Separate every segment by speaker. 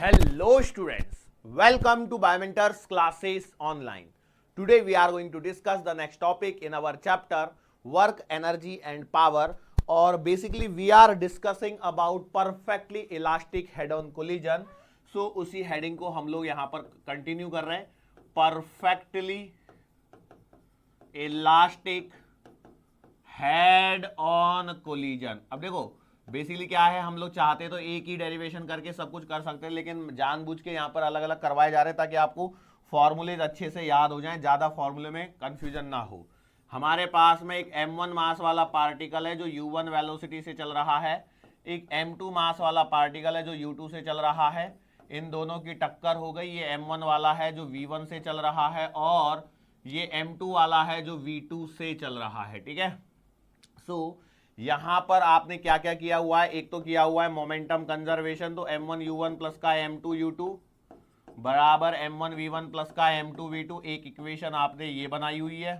Speaker 1: Hello students, welcome to Biomentors classes online. Today we are going to discuss the next topic in our chapter work, energy and power, or basically we are discussing about perfectly elastic head-on collision. So उसी heading को हम लोग यहाँ पर continue कर रहे हैं, perfectly elastic head-on collision. अब देखो बेसिकली क्या है, हम लोग चाहते तो एक ही डेरिवेशन करके सब कुछ कर सकते हैं, लेकिन जानबूझ के यहाँ पर अलग अलग करवाए जा रहे हैं ताकि आपको फॉर्मूलेज अच्छे से याद हो जाएं, ज़्यादा फॉर्मूले में कंफ्यूजन ना हो। हमारे पास में एक m1 मास वाला पार्टिकल है जो u1 वेलोसिटी से चल रहा है, एक m2 मास वाला पार्टिकल है जो u2 से चल रहा है। इन दोनों की टक्कर हो गई। ये m1 वाला है जो v1 से चल रहा है और ये m2 वाला है जो v2 से चल रहा है। ठीक है, सो यहां पर आपने क्या क्या किया हुआ है, एक तो किया हुआ है मोमेंटम कंजर्वेशन, तो m1 u1 प्लस का m2 u2 बराबर m1 v1 प्लस का m2 v2, एक इक्वेशन आपने ये बनाई हुई है।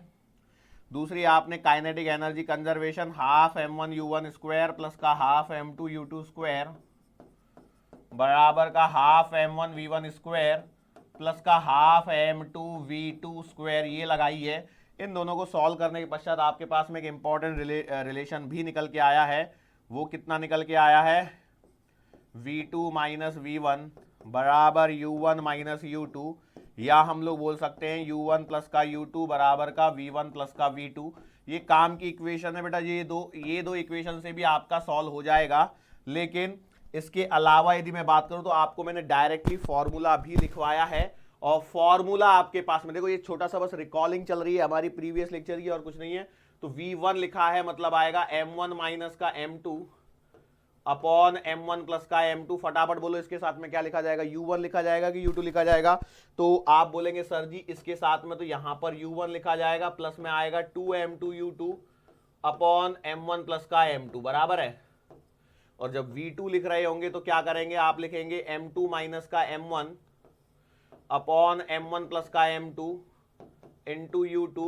Speaker 1: दूसरी आपने kinetic energy conservation, half m1 u1 square plus का हाफ m2 u2 स्क्वायर बराबर का half m1 v1 square plus का हाफ m2 v2 स्क्वायर, ये लगाई है। इन दोनों को सॉल्व करने के पश्चात आपके पास में एक इंपॉर्टेंट रिलेशन भी निकल के आया है। वो कितना निकल के आया है, v2 माइनस v1 बराबर u1 माइनस u2, या हम लोग बोल सकते हैं u1 प्लस का u2 बराबर का v1 प्लस का v2। ये काम की इक्वेशन है बेटा, ये दो इक्वेशन से भी आपका सॉल्व हो जाएगा। लेकिन इसके अलावा यदि मैं बात करूं तो आपको मैंने डायरेक्टली फॉर्मूला भी लिखवाया है, और फॉर्मूला आपके पास में देखो, ये छोटा सा बस रिकॉलिंग चल रही है हमारी प्रीवियस लेक्चर की और कुछ नहीं है। तो v1 लिखा है मतलब आएगा m1 माइनस का m2 अपॉन m1 प्लस का m2। फटाफट बोलो इसके साथ में क्या लिखा जाएगा, u1 लिखा जाएगा कि u2 लिखा जाएगा। तो आप बोलेंगे सर जी इसके साथ में तो यहां पर u1 लिखा जाएगा, प्लस में आएगा 2m2 u2 upon m1 plus का m2 बराबर है। और जब v2 लिख रहे होंगे तो क्या करेंगे, आप लिखेंगे m2 माइनस का m1 अपॉन m1 प्लस का m2 इंटू u2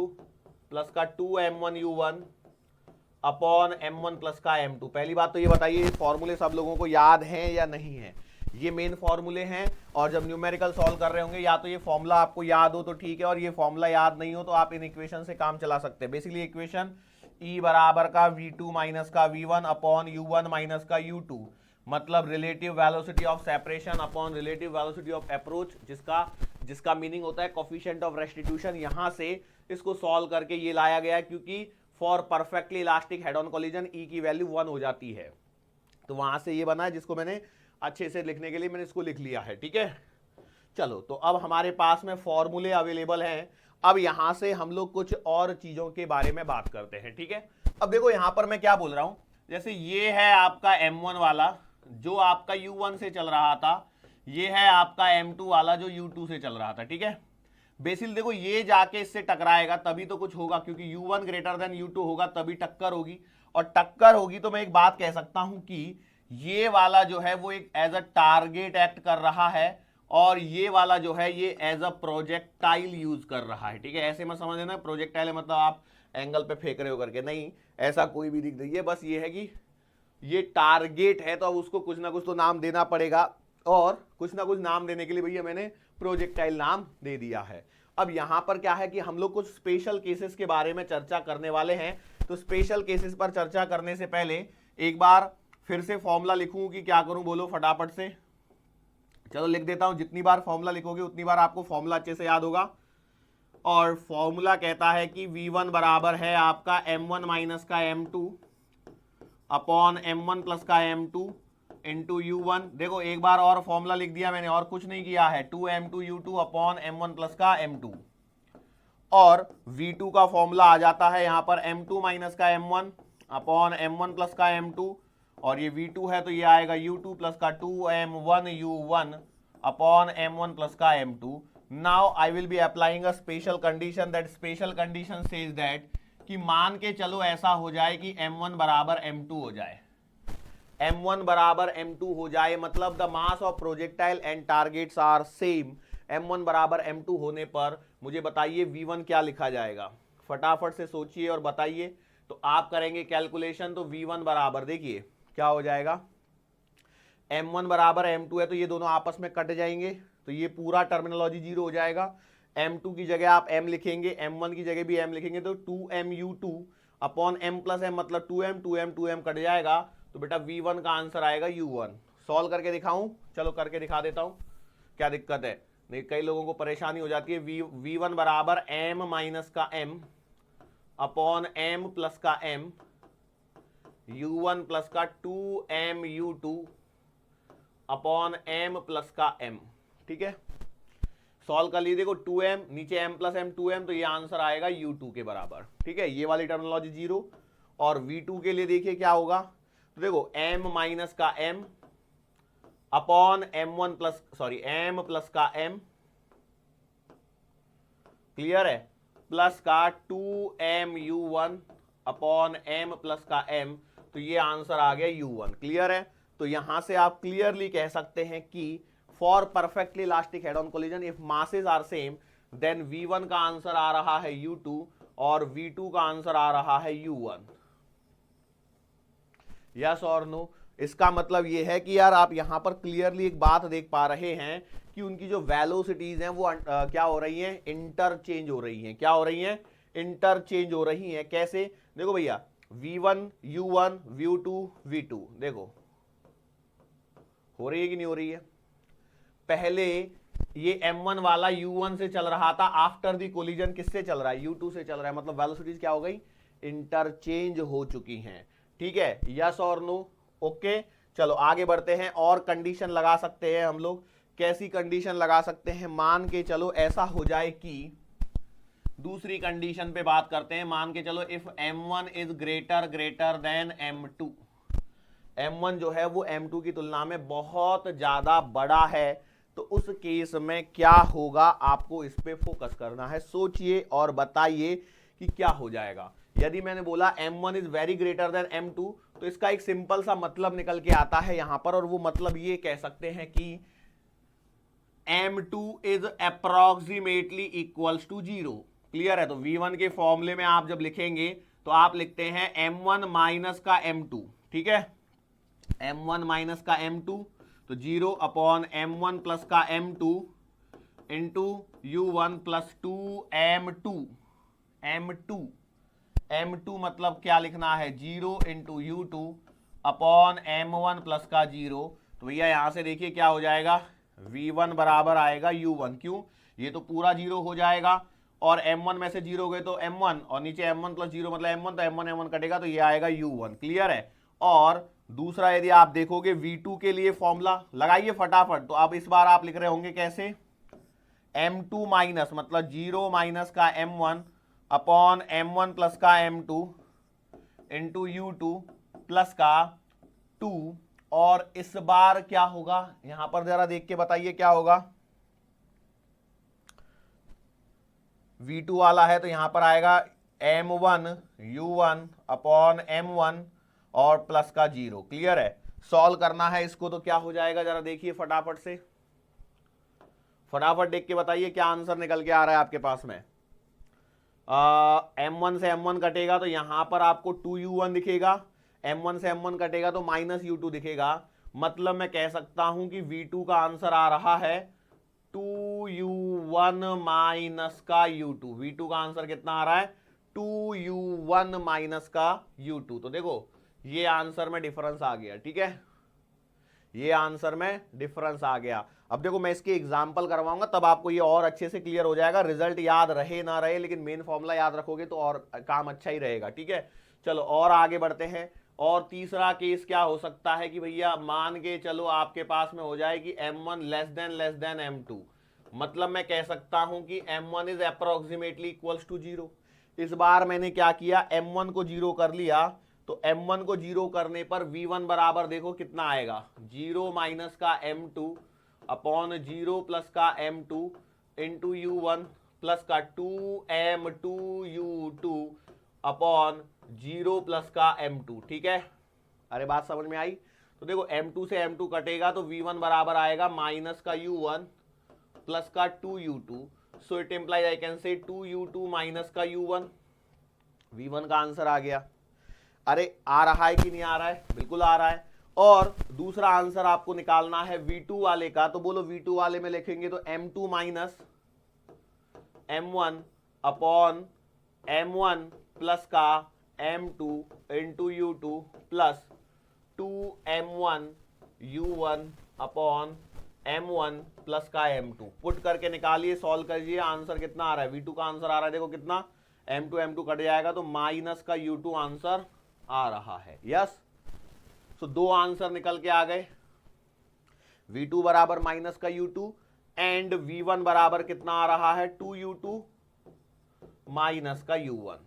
Speaker 1: प्लस का 2m1 u1 upon m1 plus का m2। पहली बात तो ये बताइए फॉर्मूले सब लोगों को याद हैं या नहीं है। ये मेन फॉर्मूले हैं, और जब न्यूमेरिकल सॉल्व कर रहे होंगे या तो ये फॉर्मूला आपको याद हो तो ठीक है, और ये फॉर्मूला याद नहीं हो तो आप इन इक्वेशन से काम चला सकते हैं। बेसिकली इक्वेशन E बराबर का v2 माइनस का v1 अपॉन u1 माइनस का u2, मतलब relative velocity of separation upon relative velocity of approach, जिसका मीनिंग होता है कोफिशिएंट ऑफ रेस्टिट्यूशन। यहां से इसको सॉल्व करके ये लाया गया क्योंकि for perfectly elastic head on collision e की वैल्यू 1 हो जाती है, तो वहां से ये बना है, जिसको मैंने अच्छे से लिखने के लिए मैंने इसको लिख लिया है। ठीक है, चलो तो अब हमारे पास में फॉर्मूले अवेलेबल हैं। अब यहां से हम लोग कुछ और चीजों के बारे में बात करते हैं। ठीक है, अब देखो यहां पर मैं क्या बोल रहा हूं, जैसे ये है आपका m1 वाला जो आपका u1 से चल रहा था, ये है आपका m2 वाला जो u2 से चल रहा था। ठीक है, बेसिकली देखो ये जाके इससे टकराएगा तभी तो कुछ होगा, क्योंकि u1 ग्रेटर देन u2 होगा तभी टक्कर होगी, और टक्कर होगी तो मैं एक बात कह सकता हूं कि ये वाला जो है वो एक एज अ टारगेट एक्ट कर रहा है, और ये वाला जो है ये एज अ प्रोजेक्टाइल यूज कर रहा है। ठीक है, ऐसे मत समझ लेना प्रोजेक्टाइल है मतलब आप एंगल पे फेंक रहे हो करके, नहीं, ऐसा कोई भी दिख रही है, बस ये है कि ये टारगेट है तो अब उसको कुछ ना कुछ तो नाम देना पड़ेगा, और कुछ ना कुछ नाम देने के लिए भैया मैंने प्रोजेक्टाइल नाम दे दिया है। अब यहां पर क्या है कि हम लोग कुछ स्पेशल केसेस के बारे में चर्चा करने वाले हैं, तो स्पेशल केसेस पर चर्चा करने से पहले एक बार फिर से फॉर्मूला लिखूं कि क्या करूं, बोलो फटाफट से। चलो लिख देता हूं, जितनी बार फॉर्मूला लिखोगे उतनी बार आपको फॉर्मूला अच्छे से याद होगा। और फॉर्मूला कहता है कि v1 बराबर है आपका m1 माइनस का m2 अपॉन m1 प्लस का m2 इंटू u1। देखो एक बार और फॉर्मूला लिख दिया मैंने, और कुछ नहीं किया है, 2m2 u2 upon m1 plus का m2, और v2 का फॉर्मूला आ जाता है यहां पर m2 माइनस का m1 अपॉन m1 प्लस का m2, और ये v2 है तो ये आएगा u2 प्लस का 2m1 u1 upon m1 plus का m2। Now I will be applying a special condition, that special condition says that कि मान के चलो ऐसा हो जाए कि m1 बराबर m2 हो जाए, m1 बराबर m2 हो जाए, मतलब the mass of projectile and targets are same. m1 बराबर m2 होने पर मुझे बताइए v1 क्या लिखा जाएगा, फटाफट से सोचिए और बताइए। तो आप करेंगे कैलकुलेशन, तो v1 बराबर देखिए क्या हो जाएगा, m1 बराबर m2 है तो ये दोनों आपस में कट जाएंगे, तो ये पूरा टर्मिनोलॉजी जीरो हो जाएगा। m2 की जगह आप m लिखेंगे, m1 की जगह भी m लिखेंगे, तो 2mu2 upon m plus m मतलब 2m कट जाएगा, तो बेटा v1 का आंसर आएगा u1। सॉल्व करके दिखाऊं? चलो करके दिखा देता हूं, क्या दिक्कत है? नहीं, कई लोगों को परेशानी हो जाती है। v1 बराबर m माइनस का m अपॉन m प्लस का m, u1 प्लस का 2mu2 अपॉन m प्लस का m। ठीक है, सॉल्व कर लीजिए। देखो 2m नीचे m प्लस m 2m, तो ये आंसर आएगा u2 के बराबर। ठीक है, ये वाली टर्मिनोलॉजी जीरो। और v2 के लिए देखिए क्या होगा, तो देखो m माइनस का m upon m1 plus m plus का m, क्लियर है, प्लस का 2mu1 अपॉन m प्लस का m, तो ये आंसर आ गया u1। क्लियर है, तो यहां से आप क्लियरली कह सकते हैं कि for perfectly elastic head on collision if masses are same then v1 का आंसर आ रहा है u2 और v2 का आंसर आ रहा है u1। यस और नो? इसका मतलब ये है कि यार आप यहां पर क्लियरली एक बात देख पा रहे हैं कि उनकी जो वेलोसिटीज हैं वो क्या हो रही हैं, इंटरचेंज हो रही हैं। क्या हो रही हैं? इंटरचेंज हो रही हैं। कैसे? देखो भैया v1 u1 v2 v2, देखो हो रही है कि नहीं हो रही है? पहले ये m1 वाला u1 से चल रहा था, आफ्टर दी कोलिजन किससे चल रहा है? u2 से चल रहा है, मतलब वेलोसिटीज क्या हो गई? इंटरचेंज हो चुकी हैं। ठीक है, यस और नो? ओके, चलो आगे बढ़ते हैं। और कंडीशन लगा सकते हैं हम लोग। कैसी कंडीशन लगा सकते हैं? मान के चलो ऐसा हो जाए कि, दूसरी कंडीशन पे बात करते हैं। मान के चलो if m1 is greater than m2, m1 जो है वो m2 की तुलना में बहुत ज्यादा बड़ा है, तो उस केस में क्या होगा? आपको इस पे फोकस करना है। सोचिए और बताइए कि क्या हो जाएगा। यदि मैंने बोला m1 is very greater than m2, तो इसका एक सिंपल सा मतलब निकल के आता है यहां पर, और वो मतलब ये कह सकते हैं कि m2 is approximately equals to 0। Clear है? तो v1 के फॉर्मूले में आप जब लिखेंगे तो आप लिखते हैं m1 माइनस का m2। ठीक है, m1 माइनस का m2, तो 0 अपॉन m1 प्लस का m2 into u1 plus 2m2। m2 मतलब क्या लिखना है? 0 into u2 upon m1 plus का 0। तो भैया यहां से देखिए क्या हो जाएगा, v1 बराबर आएगा u1। क्यों? ये तो पूरा 0 हो जाएगा, और m1 में से 0 गए तो m1, और नीचे m1 प्लस 0 मतलब m1, तो m1 कटेगा, तो ये आएगा u1। क्लियर है? और दूसरा यदि आप देखोगे v2 के लिए फॉर्मूला लगाइए फटाफट, तो अब इस बार आप लिख रहे होंगे कैसे? m2 माइनस मतलब 0 माइनस का m1 अपॉन m1 प्लस का m2 इंटू u2 प्लस का 2। और इस बार क्या होगा यहां पर, जरा देख के बताइए क्या होगा? v2 वाला है तो यहां पर आएगा m1 u1 अपॉन m1 और प्लस का 0। क्लियर है? सॉल्व करना है इसको, तो क्या हो जाएगा जरा देखिए फटाफट से, फटाफट देख के बताइए क्या आंसर निकल के आ रहा है आपके पास में। m1 से m1 कटेगा तो यहां पर आपको 2u1 दिखेगा, m1 से m1 कटेगा तो माइनस u2 दिखेगा। मतलब मैं कह सकता हूं कि v2 का आंसर आ रहा है 2u1 माइनस का u2। v2 का आंसर कितना आ रहा है? 2u1 माइनस का u2। तो देखो ये आंसर में डिफरेंस आ गया। ठीक है, ये आंसर में डिफरेंस आ गया। अब देखो मैं इसकी एग्जांपल करवाऊंगा, तब आपको ये और अच्छे से क्लियर हो जाएगा। रिजल्ट याद रहे ना रहे, लेकिन मेन फॉर्मूला याद रखोगे तो और काम अच्छा ही रहेगा। ठीक है, चलो और आगे बढ़ते हैं। और तीसरा केस क्या हो सकता है कि भैया मान के चलो आपके पास में हो जाए कि m1 लेस देन m2, मतलब मैं कह सकता हूं कि m1 is approximately equals to 0। इस बार मैंने क्या किया, m1 को 0 कर लिया, तो m1 को 0 करने पर v1 बराबर देखो कितना आएगा, 0 माइनस का m2 अपॉन 0 प्लस का m2 इंटू u1 प्लस का 2m2 u2 अपॉन 0 प्लस का m2। ठीक है, अरे बात समझ में आई? तो देखो m2 से m2 कटेगा तो v1 बराबर आएगा माइनस का u1 प्लस का 2u2। So it implies I can say 2u2 minus का u1। v1 का आंसर आ गया। अरे आ रहा है कि नहीं आ रहा है? बिल्कुल आ रहा है। और दूसरा आंसर आपको निकालना है V2 वाले का, तो बोलो V2 वाले में लिखेंगे तो M2 minus M1 upon M1 plus का M2 into U2 plus 2M1 U1 upon M1 plus का M2 पुट करके निकालिए, सॉल्व करिए, आंसर कितना आ रहा है? V2 का आंसर आ रहा है, देखो कितना, M2 कट जाएगा तो माइनस का U2 आंसर आ रहा है। यस, तो दो आंसर निकल के आ गए, V2 बराबर माइनस का U2 एंड V1 बराबर कितना आ रहा है? 2U2 माइनस का U1।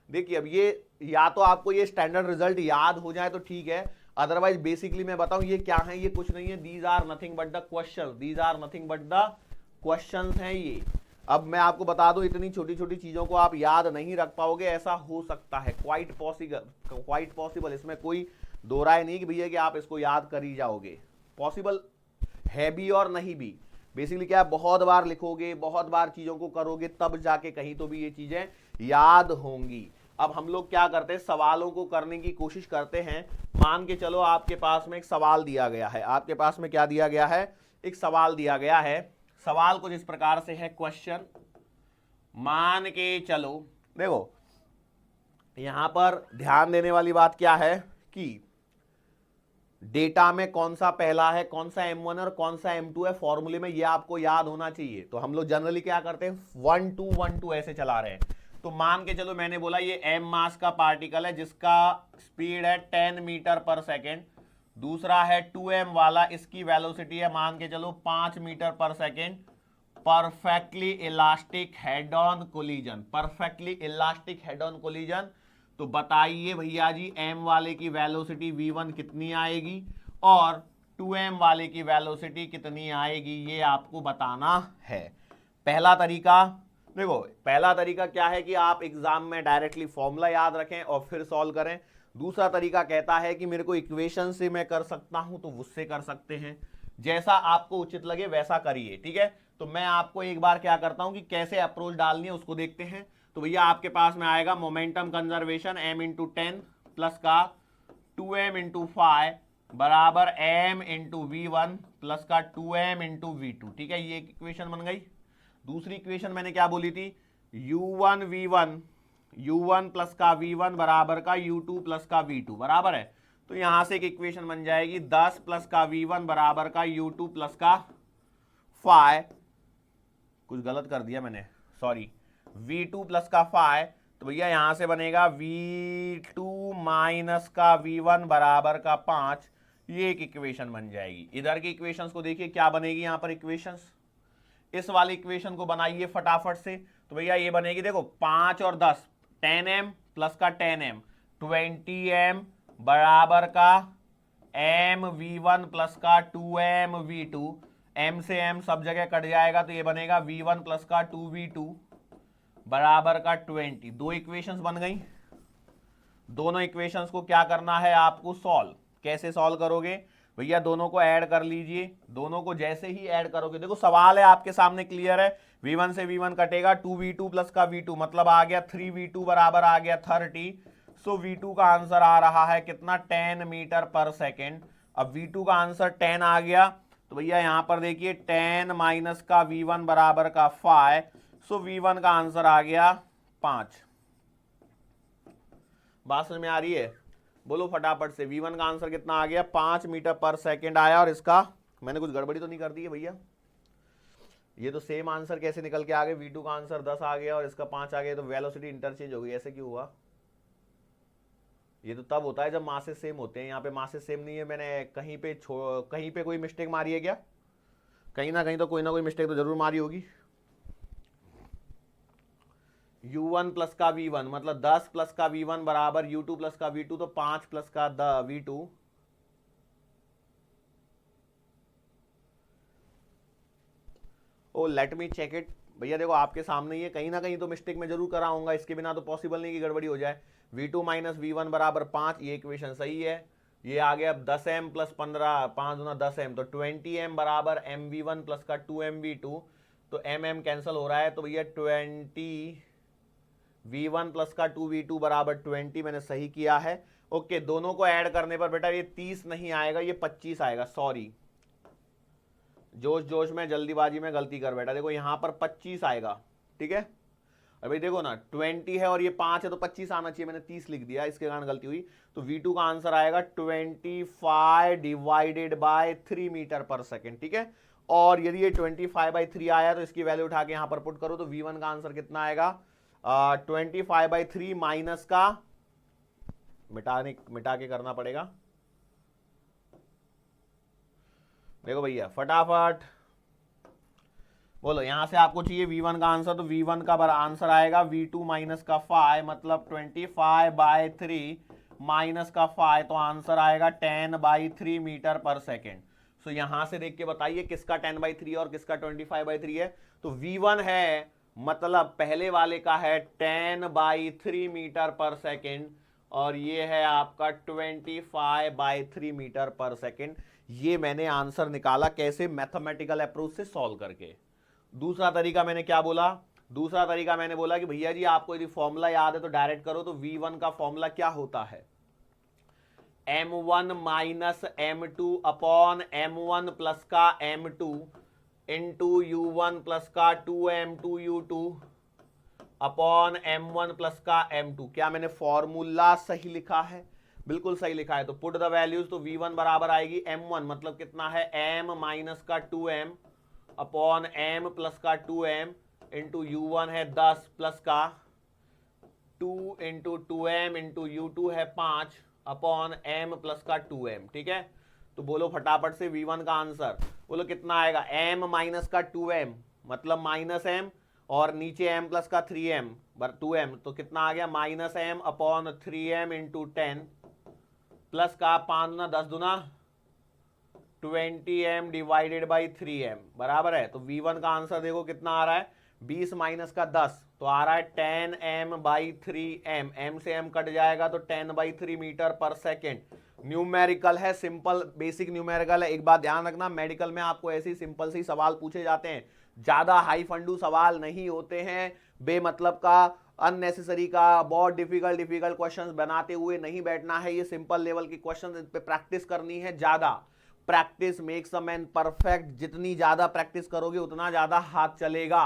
Speaker 1: देखिए अब ये या तो आपको ये स्टैंडर्ड रिजल्ट याद हो जाए तो ठीक है, अदरवाइज बेसिकली मैं बताऊं ये क्या है, ये कुछ नहीं है, these are nothing but the question, these are nothing but the questions हैं ये। अब मैं आपको बता दूं, इतनी छोटी छोटी चीजों को आप याद नहीं रख पाओगे, ऐसा हो सकता है, क्वाइट पॉसिबल, इसमें कोई दो राय नहीं कि भैया कि आप इसको याद कर ही जाओगे, पॉसिबल है भी और नहीं भी। बेसिकली क्या है, बहुत बार लिखोगे, बहुत बार चीजों को करोगे, तब जाके कहीं तो भी ये चीजें याद होंगी। अब हम लोग क्या करते हैं, सवालों को करने की कोशिश करते हैं। मान के चलो आपके पास में एक सवाल दिया गया है, आपके पास में क्या दिया गया है, एक सवाल दिया गया है। सवाल कुछ इस प्रकार से है, क्वेश्चन मान के चलो, देखो यहां पर ध्यान देने वाली बात क्या है कि डेटा में कौन सा पहला है, कौन सा M1 और कौन सा M2 है, फॉर्मूले में ये आपको याद होना चाहिए। तो हम लोग जनरली क्या करते हैं, 1 2 1 2 ऐसे चला रहे हैं। तो मान के चलो मैंने बोला ये M मास का पार्टिकल है जिसका स्पीड है 10 मीटर पर सेकेंड, दूसरा है 2M वाला, इसकी वेलोसिटी है मान के चलो 5 मीटर पर second, perfectly elastic head on collision, perfectly elastic head on collision. तो बताइए भैया जी M वाले की वेलोसिटी V1 कितनी आएगी और 2M वाले की वेलोसिटी कितनी आएगी, ये आपको बताना है। पहला तरीका, देखो पहला तरीका क्या है कि आप एग्जाम में डायरेक्टली फॉर्मूला याद रखें और फिर सॉल्व करें। दूसरा तरीका कहता है कि मेरे को इक्वेशन से मैं कर सकता हूं, तो उससे कर सकते हैं, जैसा आपको उचित लगे वैसा करिए, ठीक है। तो मैं आपको एक बार क्या करता हूं कि कैसे अप्रोच डालनी है उसको देखते हैं। तो भैया आपके पास में आएगा momentum conservation M into 10 plus का 2M इंटू 5 बराबर M इंटू V1 प्लस का 2M इंटू V2, ठीक है, ये एक इक्वेशन बन गई। दूसरी इक्वेशन मैंने क्या बोली थी, U1 V1, U1 प्लस का V1 बराबर का U2 प्लस का V2 बराबर है। तो यहां से एक इक्वेशन बन जाएगी 10 प्लस का V1 बराबर का U2 प्लस का 5, कुछ गलत कर दिया मैंने, सॉरी, V2 प्लस का 5। तो भैया यहां से बनेगा V2 माइनस का V1 बराबर का 5, ये एक इक्वेशन बन जाएगी। इधर की इक्वेशंस को देखिए क्या बनेगी, यहां पर इक्वेशंस, इस वाली इक्वेशन को बनाइए फटाफट से। तो भैया ये बनेगी, देखो 5 और 10, 10M प्लस का 10M 20M बराबर का M V1 प्लस का 2M V2, M से M सब जगह कट जाएगा तो ये बनेगा V1 प्लस का 2V2 बराबर का 20। दो इक्वेशंस बन गई। दोनों इक्वेशंस को क्या करना है आपको, सॉल्व। कैसे सॉल्व करोगे भैया, दोनों को ऐड कर लीजिए। दोनों को जैसे ही ऐड करोगे, देखो सवाल है आपके सामने क्लियर है, V1 से V1 कटेगा, 2V2 प्लस का V2 मतलब आ गया 3V2 बराबर आ गया 30। सो V2 का आंसर आ रहा है कितना, 10 मीटर पर सेकेंड। अब V2 का आंसर 10 आ गया, तो भैया यहां पर देखिए 10 माइनस का V1 बराबर का 5, सो V1 का आंसर आ गया 5। बात समझ में आ रही है, बोलो फटाफट से, V1 का आंसर कितना आ गया, 5 मीटर पर सेकेंड आया। और इसका मैंने कुछ गड़बड़ी तो नहीं कर दी है भैया, ये तो सेम आंसर कैसे निकल के आ गए, V2 का आंसर 10 आ गया और इसका 5 आ गया, तो वेलोसिटी इंटरचेंज हो गई, ऐसे क्यों हुआ? ये तो तब होता है जब मासेस सेम होते हैं, यहाँ पे मासेस सेम नहीं है, मैंने कहीं पे कोई मिस्टेक मारी है क्या? कहीं ना कहीं तो कोई ना कोई मिस्टेक तो जरूर मारी होगी। U1 प्लस का V1 मतलब 10 प्लस का V1 बराबर U2 प्लस का V2, तो 5 प्लस का V2 oh let me check it. भैया देखो आपके सामने ही है, कहीं ना कहीं तो मिस्टेक मैं जरूर कराऊंगा, इसके बिना तो पॉसिबल नहीं कि गड़बड़ी हो जाए। V2 माइनस V1 बराबर 5, ये इक्वेशन सही है। ये आ गया 10M प्लस 15, 5 दूना 10M, तो 20M बराबर MV1 प्लस का 2MV2, तो MM कैंसिल हो रहा है, तो भैया 20 V1 प्लस का 2V2 बराबर 20 मैंने सही किया है। ओके, दोनों को ऐड करने पर बेटा ये 30 नहीं आएगा, ये 25 आएगा। सॉरी, जोश जोश में जल्दीबाजी में गलती कर बैठा। देखो यहां पर 25 आएगा, ठीक है। अभी देखो ना 20 है और ये 5 है तो 25 आना चाहिए, मैंने 30 लिख दिया, इसके कारण गलती हुई। तो V2 का आंसर आएगा 25 डिवाइडेड बाय 3 मीटर पर सेकेंड, ठीक है। और यदि ये 25/3 आया तो इसकी वैल्यू उठा के यहां पर पुट करो तो V1 का आंसर कितना आएगा, 25/3 माइनस का, मिटा के करना पड़ेगा। देखो भैया फटाफट बोलो, यहां से आपको चाहिए V1 का आंसर, तो V1 का आंसर आएगा V2 माइनस का 5, मतलब 25/3 माइनस का 5, तो आंसर आएगा 10/3 मीटर पर सेकेंड। सो यहां से देख के बताइए किसका 10/3 और किसका 25/3 है। तो V1 है, मतलब पहले वाले का है 10/3 मीटर पर सेकेंड, और ये है आपका 25/3 मीटर पर सेकेंड। ये मैंने आंसर निकाला कैसे, मैथमेटिकल अप्रोच से सॉल्व करके। दूसरा तरीका मैंने क्या बोला, दूसरा तरीका मैंने बोला कि भैया जी आपको यदि फॉर्मूला याद है तो डायरेक्ट करो। तो V1 का फॉर्मूला क्या होता है, M1 minus M2 upon M1 plus का M2 इंटू U1 प्लस का 2M2 U2 upon M1 plus का M2। क्या मैंने फॉर्मूला सही लिखा है, बिल्कुल सही लिखा है। तो पुट द वैल्यूज, तो V1 बराबर आएगी M1 मतलब कितना है M माइनस का 2M अपॉन M प्लस का 2M इंटू U1 है 10 प्लस का 2 इंटू 2M इंटू U2 है 5 अपॉन M प्लस का 2M, ठीक है। तो बोलो फटाफट से V1 का आंसर, बोलो कितना आएगा, M माइनस का 2M मतलब माइनस M, और नीचे M प्लस का 3M 2M, तो कितना आ गया minus M upon 3M into 10 plus का 5 दूना 10 दूना 20M डिवाइडेड बाई 3M बराबर है। तो V1 का आंसर देखो कितना आ रहा है, 20 माइनस का 10 तो आ रहा है 10M/3M, M से M कट जाएगा तो 10/3 मीटर पर सेकेंड। न्यूमेरिकल है, सिंपल बेसिक न्यूमेरिकल है। एक बात ध्यान रखना, मेडिकल में आपको ऐसे सिंपल से सवाल पूछे जाते हैं, ज्यादा हाई फंडू सवाल नहीं होते हैं, बेमतलब का अननेसेसरी का बहुत डिफिकल्ट क्वेश्चंस बनाते हुए नहीं बैठना है। ये सिंपल लेवल के क्वेश्चंस पे प्रैक्टिस करनी है, ज्यादा practice makes a man perfect, जितनी ज्यादा प्रैक्टिस करोगे उतना ज्यादा हाथ चलेगा।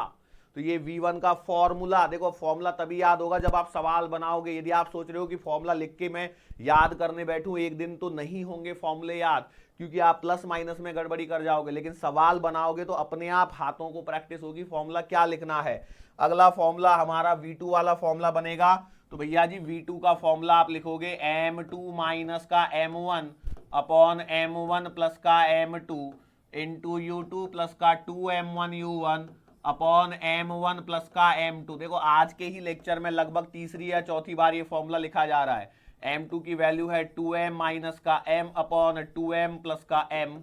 Speaker 1: तो ये V1 का फॉर्मूला, देखो फॉर्मूला तभी याद होगा जब आप सवाल बनाओगे। यदि आप सोच रहे हो कि फॉर्मूला लिख के मैं याद करने बैठूं एक दिन, तो नहीं होंगे फॉर्मूले याद, क्योंकि आप प्लस माइनस में गड़बड़ी कर जाओगे। लेकिन सवाल बनाओगे तो अपने आप हाथों को प्रैक्टिस होगी फॉर्मूला क्या लिखना है। अगला फॉर्मूला हमारा V2 वाला फॉर्मूला बनेगा। तो भैया जी V2 का फॉर्मूला आप लिखोगे M2 माइनस का M1 अपॉन M1 प्लस का M2 इंटू U2 प्लस का 2M1 U1 upon M1 plus का M2। देखो आज के ही लेक्चर में लगभग तीसरी या चौथी बार ये फॉर्मूला लिखा जा रहा है। M2 की वैल्यू है 2M माइनस का M अपॉन 2M प्लस का M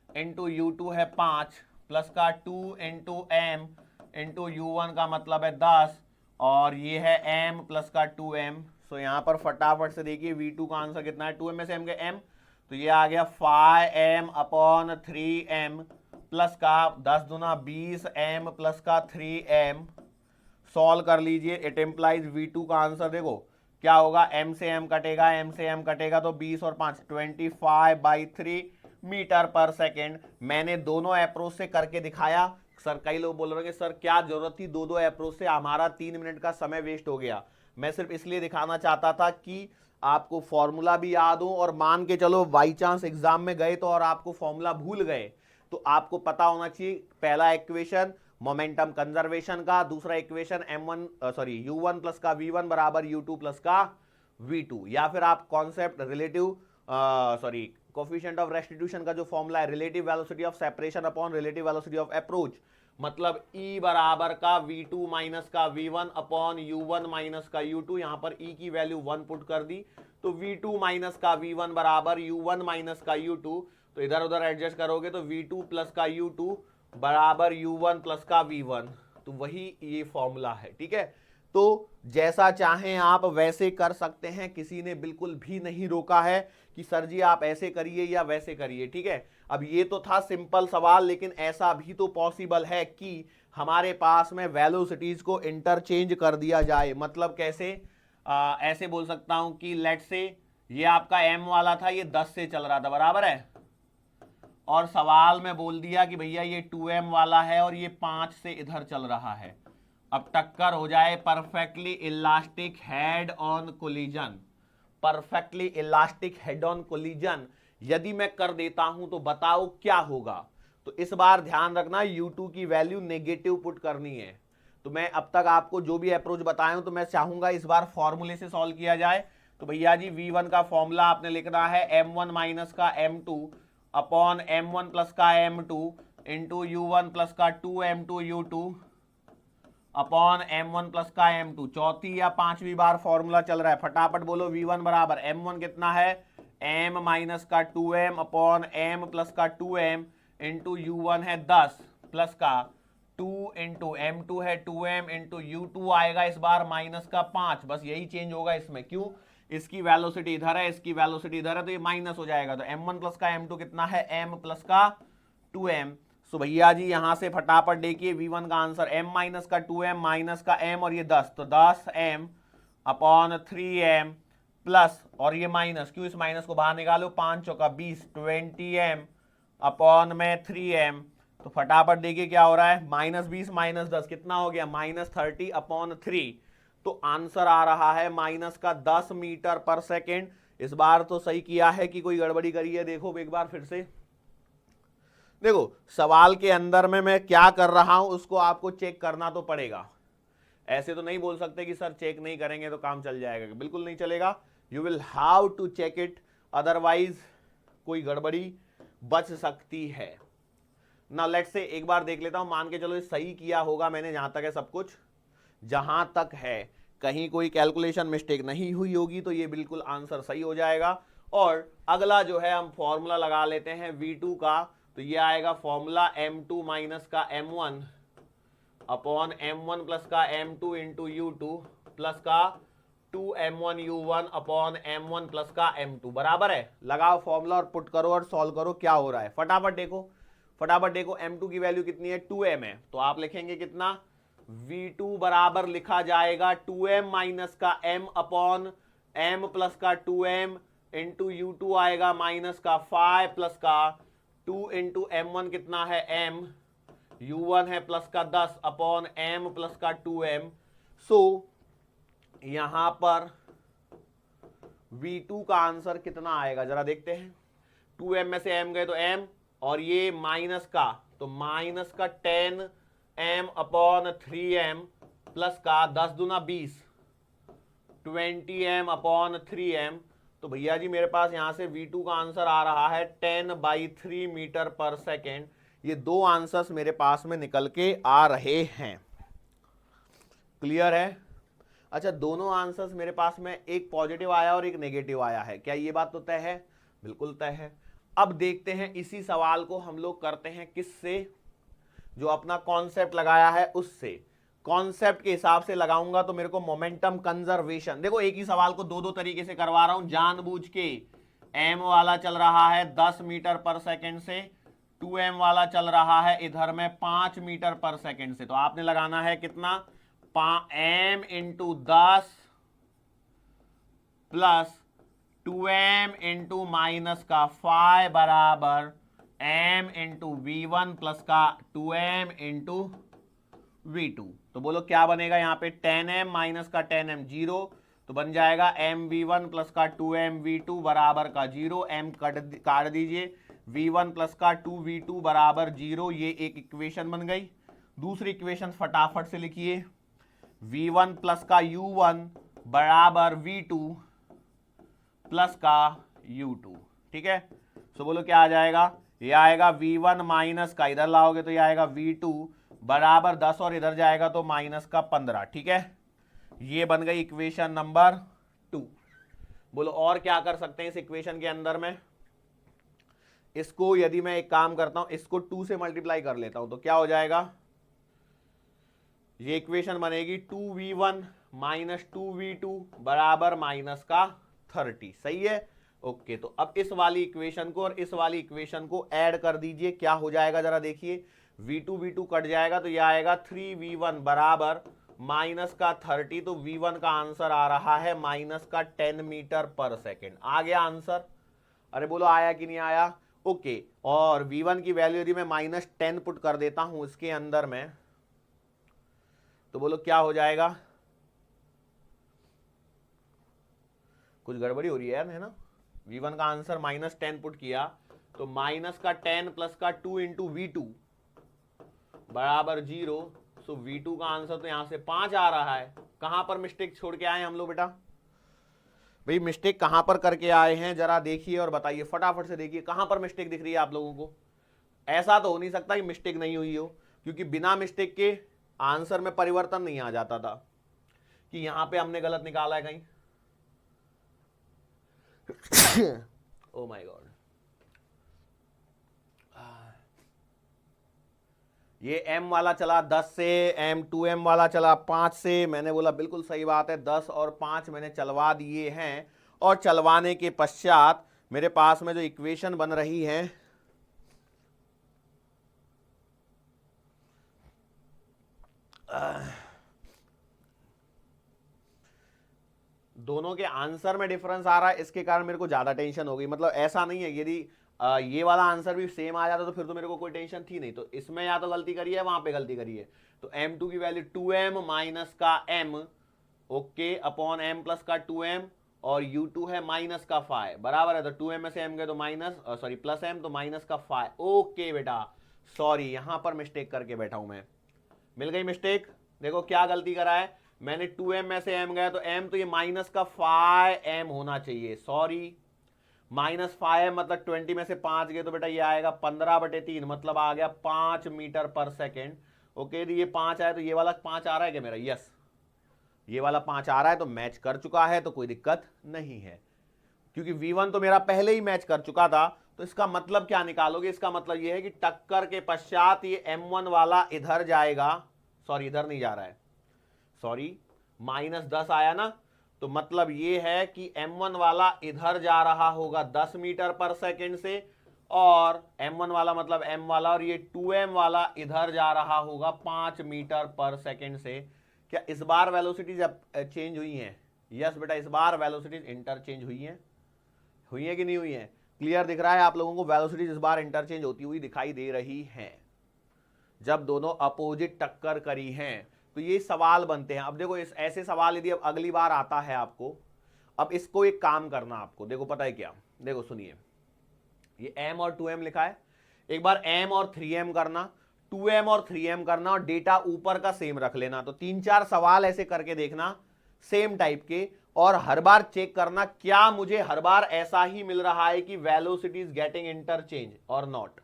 Speaker 1: इंटू U2 है 5 प्लस का 2 इंटू M इंटू U1 का मतलब है 10, और ये है M प्लस का 2M। सो यहां पर फटाफट से देखिए V2 का आंसर कितना है, 2M में से M के M, तो ये आ गया 5M अपॉन 3M प्लस का 10 दूना 20M प्लस का 3M। सॉल्व कर लीजिए, इट एम्प्लाइज V2 का आंसर देखो क्या होगा, M से M कटेगा, M से M कटेगा तो 20 और 5 25/3 मीटर पर सेकेंड। मैंने दोनों अप्रोच से करके दिखाया। सर कई लोग बोल रहे हैं कि सर क्या जरूरत थी दो अप्रोच से, हमारा 3 मिनट का समय वेस्ट हो गया। मैं सिर्फ इसलिए दिखाना चाहता था कि आपको फॉर्मूला भी याद हो, और मान के चलो बाई चांस एग्जाम में गए तो और आपको फॉर्मूला भूल गए तो आपको पता होना चाहिए पहला इक्वेशन मोमेंटम कंजर्वेशन का, दूसरा इक्वेशन U1 प्लस का V1 बराबर U2 प्लस का V2, या फिर आप concept relative coefficient of restitution का जो फॉर्मूला है relative velocity of separation upon relative velocity of approach, मतलब E बराबर का V2 माइनस का V1 अपॉन U1 माइनस का U2। यहां पर E की वैल्यू 1 पुट कर दी तो V2 माइनस का V1 बराबर U1 माइनस का U2, तो इधर उधर एडजस्ट करोगे तो V2 प्लस का U2 बराबर U1 प्लस का V1, तो वही ये फॉर्मूला है, ठीक है। तो जैसा चाहें आप वैसे कर सकते हैं, किसी ने बिल्कुल भी नहीं रोका है कि सर जी आप ऐसे करिए या वैसे करिए, ठीक है। अब ये तो था सिंपल सवाल, लेकिन ऐसा भी तो पॉसिबल है कि हमारे पास में वेलोसिटीज को इंटरचेंज कर दिया जाए। मतलब कैसे, ऐसे बोल सकता हूं कि लेट से ये आपका m वाला था, ये 10 से चल रहा था, बराबर है, और सवाल में बोल दिया कि भैया ये 2m वाला है और ये 5 से इधर चल रहा है। अब टक्कर हो जाए, perfectly elastic head on collision, perfectly elastic head on collision यदि मैं कर देता हूं तो बताओ क्या होगा। तो इस बार ध्यान रखना, u2 की वैल्यू नेगेटिव पुट करनी है। तो मैं अब तक आपको जो भी अप्रोच बताया हूं तो मैं चाहूंगा इस बार फॉर्मूले से सॉल्व किया जाए। तो भैया जी v1 का फॉर्मूला आपने लिखना है m1 माइनस का m2 अपॉन m1 प्लस का m2 इंटू u1 प्लस का 2m2 u2 upon m1 plus का m2। चौथी या पांचवी बार फॉर्मूला चल रहा है, फटाफट बोलो। v1 बराबर m1 कितना है, m माइनस का 2m अपॉन m प्लस का 2m इंटू u1 है 10 प्लस का 2 इंटू m2 है 2m इंटू u2 आएगा इस बार माइनस का 5। बस यही चेंज होगा इसमें, क्यों, इसकी वेलोसिटी इधर है, इसकी वेलोसिटी इधर है, तो ये माइनस हो जाएगा। तो m1 प्लस का m2 कितना है, m प्लस का 2m। सो भैया जी यहां से फटाफट देखिए v1 का आंसर m माइनस का 2m माइनस का m और ये 10, तो 10m अपॉन 3m प्लस और ये माइनस, क्यों, इस माइनस को बाहर निकालो, 5 चौका 20 20m अपॉन में 3m। तो फटाफट देखिए क्या हो रहा है, -20 -10 कितना हो गया, -30 अपॉन 3। तो आंसर आ रहा है माइनस का 10 मीटर पर सेकेंड। इस बार तो सही किया है कि कोई गड़बड़ी करी है, देखो एक बार फिर से देखो, सवाल के अंदर में मैं क्या कर रहा हूं उसको आपको चेक करना तो पड़ेगा। ऐसे तो नहीं बोल सकते कि सर चेक नहीं करेंगे तो काम चल जाएगा, बिल्कुल नहीं चलेगा। You will have to check it, otherwise कोई गड़बड़ी बच सकती है ना। लेट्स से एक बार देख लेता हूं, मान के चलो ये सही किया होगा मैंने, जहां तक है सब कुछ, जहां तक है कहीं कोई कैलकुलेशन मिस्टेक नहीं हुई होगी तो ये बिल्कुल आंसर सही हो जाएगा। और अगला जो है हम फॉर्मूला लगा लेते हैं v2 का, तो ये आएगा फॉर्मूला m2 माइनस का m1 अपॉन m1 प्लस का m2 इंटू u2 प्लस का 2m1 u1 upon m1 plus का m2, बराबर है। लगाओ फॉर्मूला और पुट करो और सॉल्व करो क्या हो रहा है। फटाफट देखो, फटाफट देखो, m2 की वैल्यू कितनी है, 2m है, तो आप लिखेंगे कितना, v2 बराबर लिखा जाएगा 2m माइनस का m अपॉन m प्लस का 2m इंटू u2 आएगा माइनस का 5 प्लस का 2 इंटू m1 कितना है m, u1 है प्लस का 10 अपॉन m प्लस का 2m। सो यहां पर v2 का आंसर कितना आएगा जरा देखते हैं। 2m में से m गए तो m, और ये माइनस का, तो माइनस का 10m अपॉन 3m प्लस का 10 दूना 20 20m अपॉन 3m। तो भैया जी मेरे पास यहां से v2 का आंसर आ रहा है 10/3 मीटर पर सेकेंड। ये दो आंसर्स मेरे पास में निकल के आ रहे हैं, क्लियर है। अच्छा, दोनों आंसर्स मेरे पास में एक पॉजिटिव आया और एक नेगेटिव आया है, क्या ये बात तो तय है, बिल्कुल तय है। अब देखते हैं इसी सवाल को हम लोग करते हैं किससे, जो अपना कॉन्सेप्ट लगाया है उससे। कॉन्सेप्ट के हिसाब से लगाऊंगा तो मेरे को मोमेंटम कंजर्वेशन, देखो एक ही सवाल को दो दो तरीके से करवा रहा हूं जानबूझ के। m वाला चल रहा है 10 मीटर पर सेकेंड से, 2m वाला चल रहा है इधर में 5 मीटर पर सेकेंड से। तो आपने लगाना है कितना, m into 10 plus 2m into minus का 5 बराबर m इंटू v1 प्लस का 2m इंटू v2। तो बोलो क्या बनेगा यहाँ पे, 10m माइनस का 10m 0, तो बन जाएगा m v1 प्लस का 2m v2 बराबर का 0, m काट दीजिए, v1 प्लस का 2v2 बराबर 0, ये एक इक्वेशन बन गई। दूसरी इक्वेशन फटाफट से लिखिए, v1 प्लस का u1 बराबर v2 प्लस का u2, ठीक है। सो बोलो क्या आ जाएगा, ये आएगा v1 माइनस का, इधर लाओगे तो ये आएगा v2 बराबर 10 और इधर जाएगा तो माइनस का 15, ठीक है। ये बन गई इक्वेशन नंबर 2। बोलो और क्या कर सकते हैं इस इक्वेशन के अंदर में। इसको यदि मैं एक काम करता हूं, इसको 2 से मल्टीप्लाई कर लेता हूं तो क्या हो जाएगा, ये इक्वेशन बनेगी 2v1 माइनस 2v2 बराबर माइनस का 30, सही है। ओके, तो अब इस वाली इक्वेशन को और इस वाली इक्वेशन को ऐड कर दीजिए, क्या हो जाएगा जरा देखिए, v2 v2 कट जाएगा तो ये आएगा 3v1 बराबर माइनस का 30, तो V1 का आंसर आ रहा है माइनस का 10 मीटर पर सेकेंड। आ गया आंसर? अरे बोलो आया कि नहीं आया? ओके, और V1 की वैल्यू यदि मैं -10 पुट कर देता हूं इसके अंदर में, तो बोलो क्या हो जाएगा? कुछ गड़बड़ी हो रही है यार, है ना? V1 का आंसर -10 पुट किया तो माइनस का 10 प्लस का 2 इंटू V2 बराबर 0। सो V2 का आंसर तो यहां से 5 आ रहा है। कहां पर मिस्टेक छोड़ के आए हम लोग बेटा? भाई मिस्टेक कहां पर करके आए हैं जरा देखिए और बताइए, फटाफट से देखिए कहां पर मिस्टेक दिख रही है आप लोगों को। ऐसा तो हो नहीं सकता कि मिस्टेक नहीं हुई हो, क्योंकि बिना मिस्टेक के आंसर में परिवर्तन नहीं आ जाता था कि यहां पे हमने गलत निकाला है कहीं। ओ माय गॉड, ये m वाला चला 10 से, m2m वाला चला 5 से। मैंने बोला बिल्कुल सही बात है, 10 और 5 मैंने चलवा दिए हैं, और चलवाने के पश्चात मेरे पास में जो इक्वेशन बन रही है दोनों के आंसर में डिफरेंस आ रहा है, इसके कारण मेरे को ज्यादा टेंशन हो गई। मतलब ऐसा नहीं है, यदि ये वाला आंसर भी सेम आ जाता तो फिर तो मेरे को कोई टेंशन थी नहीं। तो इसमें या तो गलती करी है, वहां पे गलती करी है। तो m2 की वैल्यू 2m माइनस का m, okay, upon m plus का 2m, और u2 है माइनस का 5 बराबर है। तो 2m में से m गए तो माइनस, सॉरी प्लस m, तो माइनस का 5। ओके बेटा, सॉरी यहां पर मिस्टेक करके बैठा हूं मैं, मिल गई मिस्टेक। देखो क्या गलती करा है मैंने, 2m में से m गया तो m, तो ये माइनस का 5m होना चाहिए, सॉरी -5m मतलब 20 में से 5 गए तो बेटा ये आएगा 15/3, मतलब आ गया 5 मीटर पर सेकेंड। ओके, तो ये 5 आया, तो ये वाला 5 आ रहा है क्या मेरा? यस, ये वाला 5 आ रहा है, तो मैच कर चुका है, तो कोई दिक्कत नहीं है, क्योंकि V1 तो मेरा पहले ही मैच कर चुका था। तो इसका मतलब क्या निकालोगे? इसका मतलब यह है कि टक्कर के पश्चात ये M1 वाला इधर जाएगा, सॉरी इधर नहीं जा रहा है, सॉरी -10 आया ना, तो मतलब ये है कि M1 वाला इधर जा रहा होगा 10 मीटर पर सेकेंड से, और M1 वाला मतलब M वाला, और ये 2M वाला इधर जा रहा होगा 5 मीटर पर सेकेंड से। क्या इस बार वेलोसिटीज चेंज हुई हैं? यस बेटा, इस बार वेलोसिटीज इंटरचेंज हुई हैं कि नहीं हुई हैं? क्लियर दिख रहा है आप लोगों को? वेलोसिटीज इस बार इंटरचेंज होती हुई दिखाई दे रही हैं जब दोनों अपोजिट टक्कर करी हैं। तो ये सवाल बनते हैं। अब देखो, इस ऐसे सवाल यदि अब अगली बार आता है आपको, अब इसको एक काम करना आपको, देखो पता है क्या, देखो सुनिए, ये m और 2m लिखा है, एक बार m और 3m करना, 2m और 3m करना, और डेटा ऊपर का सेम रख लेना। तो 3-4 सवाल ऐसे करके देखना सेम टाइप के, और हर बार चेक करना क्या मुझे हर बार ऐसा ही मिल रहा है कि वेलोसिटी इज गेटिंग इंटरचेंज और not,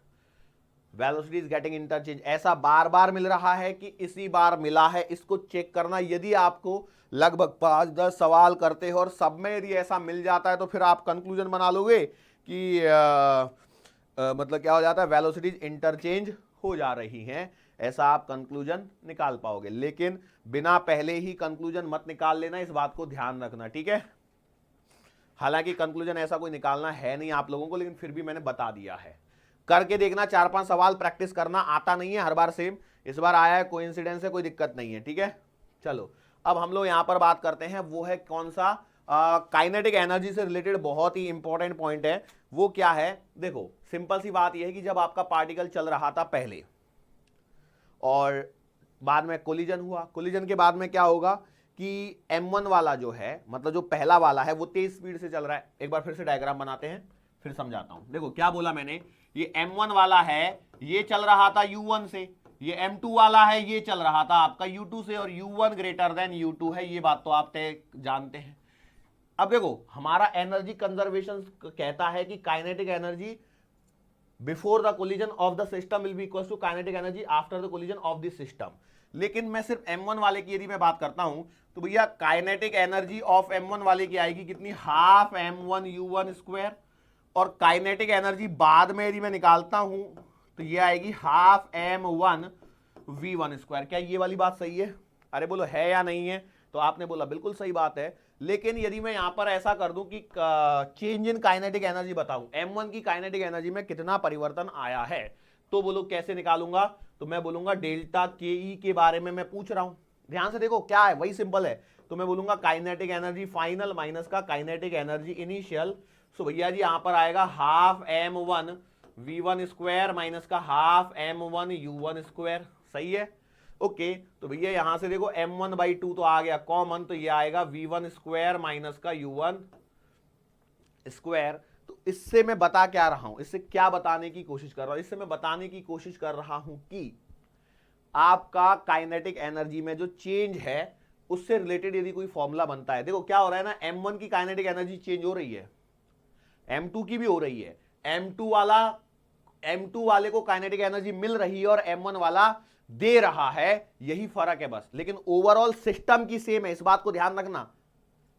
Speaker 1: velocity is getting interchange ऐसा बार बार मिल रहा है कि इसी बार मिला है, इसको चेक करना। यदि आपको लगभग 5-10 सवाल करते हो और सब में यदि ऐसा मिल जाता है, तो फिर आप कंक्लूजन बना लोगे कि मतलब क्या हो जाता है, वेलोसिटीज इंटरचेंज हो जा रही हैं, ऐसा आप कंक्लूजन निकाल पाओगे। लेकिन बिना पहले ही कंक्लूजन मत निकाल लेना, इस बात को ध्यान रखना, ठीक है? हालांकि कंक्लूजन ऐसा कोई निकालना है नहीं आप लोगों को, लेकिन फिर भी मैंने बता दिया है। करके देखना, 4-5 सवाल प्रैक्टिस करना। आता नहीं है हर बार सेम, इस बार आया है, कोइंसिडेंस है, कोई दिक्कत नहीं है, ठीक है? चलो अब हम लोग यहां पर बात करते हैं, वो है कौन सा, काइनेटिक एनर्जी से रिलेटेड बहुत ही इंपॉर्टेंट पॉइंट है। वो क्या है? देखो सिंपल सी बात यह है कि जब आपका पार्टिकल चल रहा था पहले और बाद में कोलिजन हुआ, कोलिजन के बाद में क्या होगा कि M1 वाला जो है, मतलब जो पहला वाला है, वो तेज स्पीड से चल रहा है। एक बार फिर से डायग्राम बनाते हैं, फिर समझाता हूं। देखो क्या बोला मैंने, ये M1 वाला है, ये चल रहा था U1 से, ये M2 वाला है, ये चल रहा था आपका U2 से, और U1 ग्रेटर देन U2 है, ये बात तो आप तय जानते हैं। अब देखो हमारा एनर्जी कंजर्वेशन कहता है कि kinetic energy before the collision of the system will be equal to kinetic energy after the collision of the system. लेकिन मैं सिर्फ M1 वाले की यदि मैं बात करता हूं, तो भैया काइनेटिक एनर्जी ऑफ M1 वाले की आएगी कितनी, हाफ M1 U1 स्क्वायर, और काइनेटिक एनर्जी बाद में यदि मैं निकालता हूं तो ये आएगी हाफ M1 V1 स्क्वायर। क्या ये वाली बात सही है? अरे बोलो है या नहीं है? तो आपने बोला बिल्कुल सही बात है। लेकिन यदि मैं यहां पर ऐसा कर दूं कि चेंज इन काइनेटिक एनर्जी बताऊं, M1 की काइनेटिक एनर्जी में कितना परिवर्तन आया है, तो बोलो कैसे निकालूंगा? तो मैं बोलूंगा डेल्टा के ई के बारे में मैं पूछ रहा हूं, ध्यान से देखो क्या है, वही सिंपल है। तो मैं बोलूंगा काइनेटिक एनर्जी फाइनल माइनस का काइनेटिक एनर्जी इनिशियल। सो भैया जी यहां पर आएगा half m1 v1 square minus का हाफ m1 u1 स्क्वायर। सही है, ओके। तो भैया यहां से देखो m1/2 तो आ गया कॉमन, तो ये आएगा v1 स्क्वायर माइनस का u1 स्क्वायर। तो इससे मैं बता क्या रहा हूं, इससे क्या बताने की कोशिश कर रहा हूं, इससे मैं बताने की कोशिश कर रहा हूं कि आपका काइनेटिक एनर्जी में जो चेंज है उससे रिलेटेड यदि कोई फॉर्मूला बनता है, देखो क्या हो रहा है ना, m1 की काइनेटिक एनर्जी चेंज हो रही है, m2 की भी हो रही है, m2 वाले को काइनेटिक एनर्जी मिल रही है और m1 वाला दे रहा है, यही फर्क है बस। लेकिन ओवरऑल सिस्टम की सेम है, इस बात को ध्यान रखना।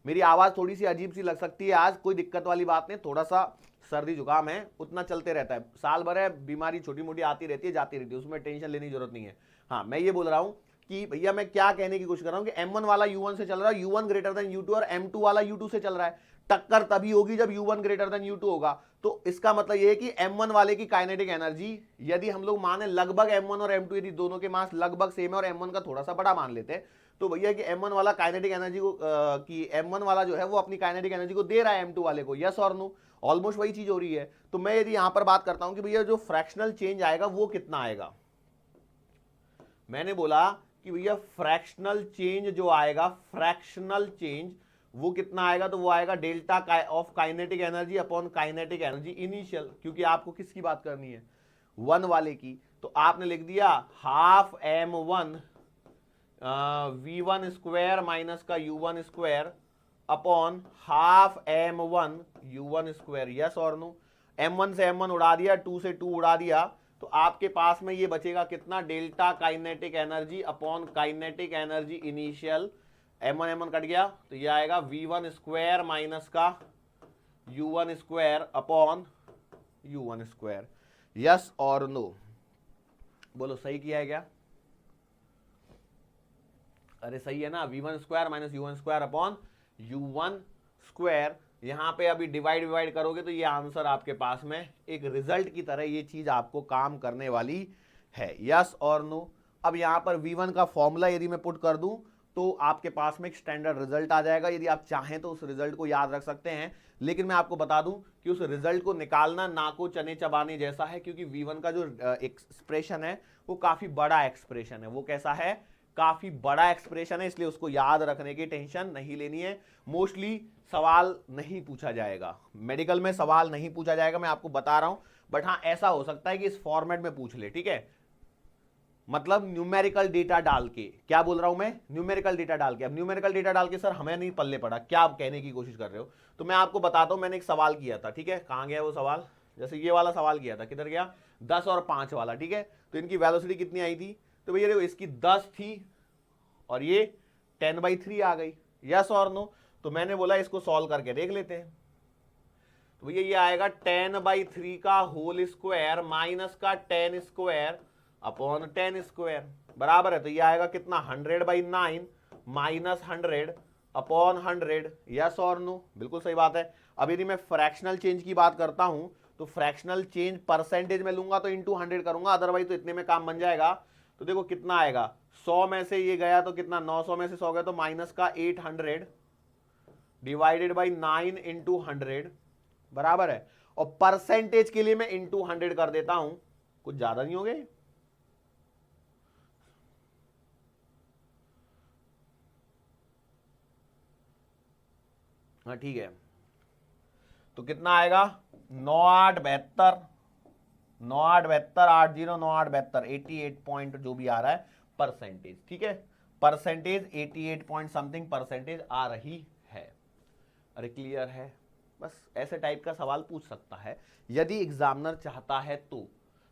Speaker 1: मेरी आवाज थोड़ी सी अजीब सी लग सकती है आज, कोई दिक्कत वाली बात नहीं, थोड़ा सा सर्दी जुकाम है, उतना चलते रहता है, साल भर है, बीमारी छोटी मोटी आती रहती है जाती रहती है, उसमें टेंशन लेने की जरूरत नहीं है। हाँ, मैं ये बोल रहा हूं कि भैया मैं क्या कहने की कोशिश कर रहा हूं कि m1 वाला u1 से चल रहा है, u1 ग्रेटर देन u2, और m2 वाला u2 से चल रहा है। टक्कर तभी होगी जब u1 ग्रेटर देन u2 होगा। तो इसका मतलब ये है कि m1 वाले की काइनेटिक एनर्जी यदि हम लोग माने लगभग m1 और m2 यदि दोनों के मास लगभग सेम है और m1 का थोड़ा सा बड़ा मान लेते हैं, तो भैया कि m1 वाला काइनेटिक एनर्जी को कि m1 वाला जो है वो अपनी काइनेटिक एनर्जी को दे रहा है m2 वाले को, यस और नो, ऑलमोस्ट वही चीज हो रही है। तो मैं यदि यहां पर बात करता हूं कि भैया जो फ्रैक्शनल चेंज आएगा वो कितना आएगा, मैंने बोला कि भैया फ्रैक्शनल चेंज जो आएगा, फ्रैक्शनल चेंज वो कितना आएगा, तो वो आएगा delta of kinetic energy upon kinetic energy initial, क्योंकि आपको किसकी बात करनी है, 1 वाले की। तो आपने लिख दिया half m1 v1 square minus का u1 square upon half m1 u1 square, yes और नो। m1 से m1 उड़ा दिया, 2 से 2 उड़ा दिया, तो आपके पास में ये बचेगा कितना, delta kinetic energy upon kinetic energy initial. m1 m1 cut गया, तो ये आएगा v1 स्क्वायर माइनस का u1 square upon u1 square, yes और नो। बोलो सही किया है क्या, अरे सही है ना, v1 square minus u1 square upon u1 square. यहां पे अभी डिवाइड करोगे तो ये आंसर आपके पास में एक रिजल्ट की तरह ये चीज आपको काम करने वाली है, यस और नो। अब यहां पर v1 का फॉर्मूला यदि मैं पुट कर दूं तो आपके पास में एक स्टैंडर्ड रिजल्ट आ जाएगा। यदि आप चाहें तो उस रिजल्ट को याद रख सकते हैं, लेकिन मैं आपको बता दूं कि उस रिजल्ट को निकालना नाको चने चबाने जैसा है, क्योंकि v1 का जो एक्सप्रेशन है वो काफी बड़ा एक्सप्रेशन है। वो कैसा है, काफी बड़ा एक्सप्रेशन है, इसलिए उसको याद रखने की टेंशन नहीं लेनी है। मोस्टली सवाल नहीं पूछा जाएगा, मेडिकल में सवाल नहीं पूछा जाएगा, मैं आपको बता रहा हूं। बट हाँ, ऐसा हो सकता है कि इस फॉर्मेट में पूछ ले, ठीक है, मतलब न्यूमेरिकल डेटा डाल के। क्या बोल रहा हूं मैं, न्यूमेरिकल डेटा डाल के। अब न्यूमेरिकल डेटा डाल के सर हमें नहीं पल्ले पड़ा, क्या आप कहने की कोशिश कर रहे हो, तो मैं आपको बताता हूं। मैंने एक सवाल किया था, ठीक है, कहां गया वो सवाल, जैसे ये वाला सवाल किया था, किधर गया, 10 और 5 वाला, ठीक है। तो इनकी वेलोसिटी कितनी आई थी, तो भैया देखो इसकी 10 थी और ये 10/3 आ गई, यस और नो। तो मैंने बोला इसको सॉल्व करके देख लेते हैं। तो भैया ये आएगा 10/3 का होल स्क्वायर माइनस का 10 स्क्वायर अपॉन 10 स्क्वायर बराबर है, तो ये आएगा कितना, 100/9 माइनस 100 अपॉन 100, यस और नो, बिल्कुल सही बात है। अब यदि मैं फ्रैक्शनल चेंज की बात करता हूं तो फ्रैक्शनल चेंज परसेंटेज में लूंगा तो इंटू 100 करूंगा, अदरवाइज तो इतने में काम बन जाएगा। तो देखो कितना आएगा, 100 में से ये गया तो कितना, 900 में से 100 गया तो माइनस का 800 डिवाइडेड बाई 9 इंटू 100 बराबर है। और परसेंटेज के लिए मैं इंटू 100 कर देता हूं, कुछ ज्यादा नहीं हो गए, हाँ ठीक है। तो कितना आएगा, 9872 9872 80 9872 88 पॉइंट जो भी आ रहा है परसेंटेज, ठीक है, परसेंटेज 88 पॉइंट समथिंग परसेंटेज आ रही है। अरे क्लियर है, बस ऐसे टाइप का सवाल पूछ सकता है यदि एग्जामिनर चाहता है तो,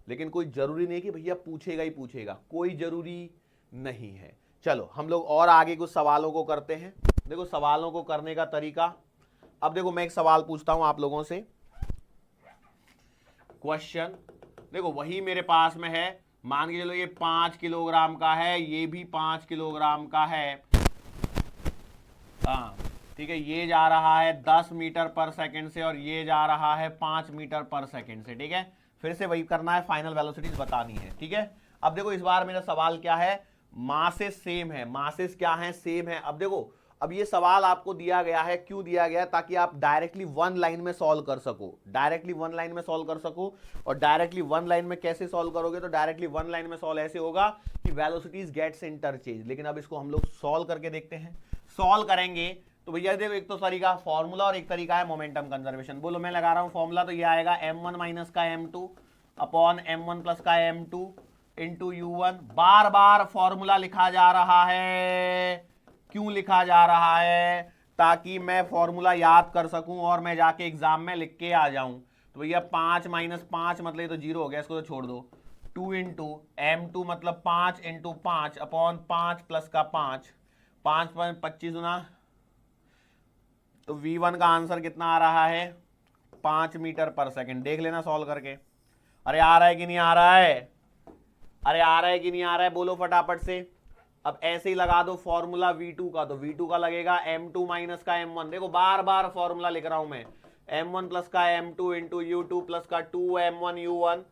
Speaker 1: लेकिन कोई जरूरी नहीं कि भैया पूछेगा ही पूछेगा, कोई जरूरी नहीं है। चलो हम लोग और आगे कुछ सवालों को करते हैं। देखो सवालों को करने का तरीका, अब देखो मैं एक सवाल पूछता हूं आप लोगों से, क्वेश्चन देखो वही मेरे पास में है, मान के चलो ये 5 किलोग्राम का है, ये भी 5 किलोग्राम का है, हाँ ठीक है, ये जा रहा है 10 मीटर पर सेकंड से और ये जा रहा है 5 मीटर पर सेकंड से, ठीक है। फिर से वही करना है, फाइनल वेलोसिटीज बतानी है, ठीक है। अब देखो इस बार मेरा सवाल क्या है, मासेस सेम है, मासेस क्या है, सेम है। अब देखो, अब ये सवाल आपको दिया गया है, क्यों दिया गया है, ताकि आप डायरेक्टली वन लाइन में सॉल्व कर सको, डायरेक्टली वन लाइन में सॉल्व कर सको। और डायरेक्टली वन लाइन में कैसे सॉल्व करोगे, तो डायरेक्टली वन लाइन में सॉल्व ऐसे होगा कि वेलोसिटीज गेट्स इंटरचेंज। लेकिन अब इसको हम लोग सॉल्व करके देखते हैं। सॉल्व करेंगे तो भैया देखो, एक तो तरीका फॉर्मूला और एक तरीका है मोमेंटम कंजर्वेशन। बोलो, मैं लगा रहा हूं फॉर्मूला, तो ये आएगा m1 माइनस का m2 अपॉन m1 प्लस का m2 इंटू u1। बार बार फॉर्मूला लिखा जा रहा है, क्यों लिखा जा रहा है, ताकि मैं फॉर्मूला याद कर सकूं और मैं जाके एग्जाम में लिख के आ जाऊं। तो भैया 5 माइनस 5 मतलब ये तो 0 हो गया, इसको तो छोड़ दो। 2 इंटू m2 मतलब 5 इंटू 5 अपॉन 5 प्लस का 5, 5 पर 25 गुना, तो v1 का आंसर कितना आ रहा है, 5 मीटर पर सेकंड। देख लेना सॉल्व करके। अरे आ रहा है कि नहीं आ रहा है, अरे आ रहा है कि नहीं आ रहा है, बोलो फटाफट से। अब ऐसे ही लगा दो फॉर्मूला v2 का, तो v2 का लगेगा m2 माइनस का m1। देखो बार बार फॉर्मूला लिख रहा हूं मैं, m1 प्लस का m2 इंटू u2 प्लस का 2m1 u1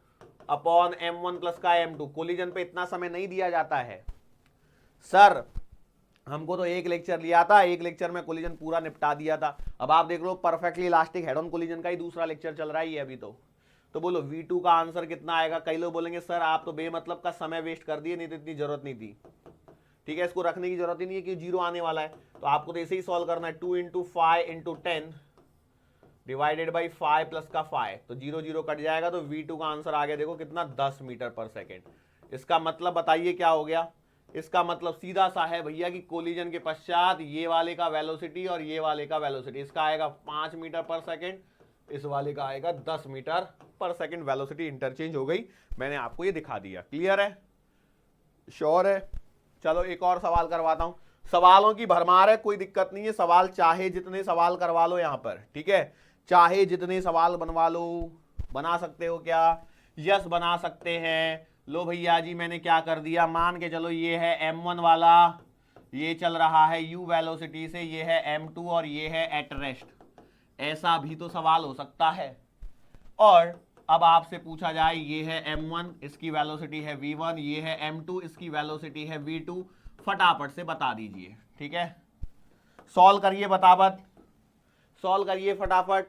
Speaker 1: upon m1 plus का m2। कोलिजन पे इतना समय नहीं दिया जाता है सर, हमको तो एक लेक्चर लिया था, एक लेक्चर में कोलिजन पूरा निपटा दिया था। अब आप देख लो perfectly elastic head on collision का ही दूसरा लेक्चर चल रहा है अभी तो बोलो v2 का आंसर कितना आएगा। कई लोग बोलेंगे सर आप तो बेमतलब का समय वेस्ट कर दिए, नहीं तो इतनी जरूरत नहीं थी। ठीक है, इसको रखने की जरूरत ही नहीं है कि 0 आने वाला है, तो आपको तो ऐसे ही सॉल्व करना है। 2 into 5 into 10 divided by 5 plus का 5, तो 0 0 कट जाएगा, तो v2 का आंसर आ गया देखो कितना, 10 मीटर पर सेकेंड। इसका मतलब बताइए क्या हो गया, इसका मतलब सीधा सा है भैया कि कोलिजन के पश्चात ये वाले का वेलोसिटी और ये वाले का वेलोसिटी, इसका आएगा 5 मीटर पर सेकेंड, इस वाले का आएगा 10 मीटर पर सेकेंड। वेलोसिटी इंटरचेंज हो गई, मैंने आपको ये दिखा दिया। क्लियर है, श्योर है। चलो एक और सवाल करवाता हूं। सवालों की भरमार है, कोई दिक्कत नहीं है, सवाल चाहे जितने सवाल करवा लो यहां पर, ठीक है, चाहे जितने सवाल बनवा लो। बना सकते हो क्या, यस बना सकते हैं। लो भैया जी मैंने क्या कर दिया, मान के चलो ये है m1 वाला, ये चल रहा है u वेलोसिटी से, ये है m2 और ये है एट रेस्ट। ऐसा भी तो सवाल हो सकता है। और अब आपसे पूछा जाए ये है m1, इसकी वेलोसिटी है v1, ये है m2, इसकी वेलोसिटी है v2, फटाफट से बता दीजिए। ठीक है, सॉल्व करिए बताबत, सॉल्व करिए फटाफट।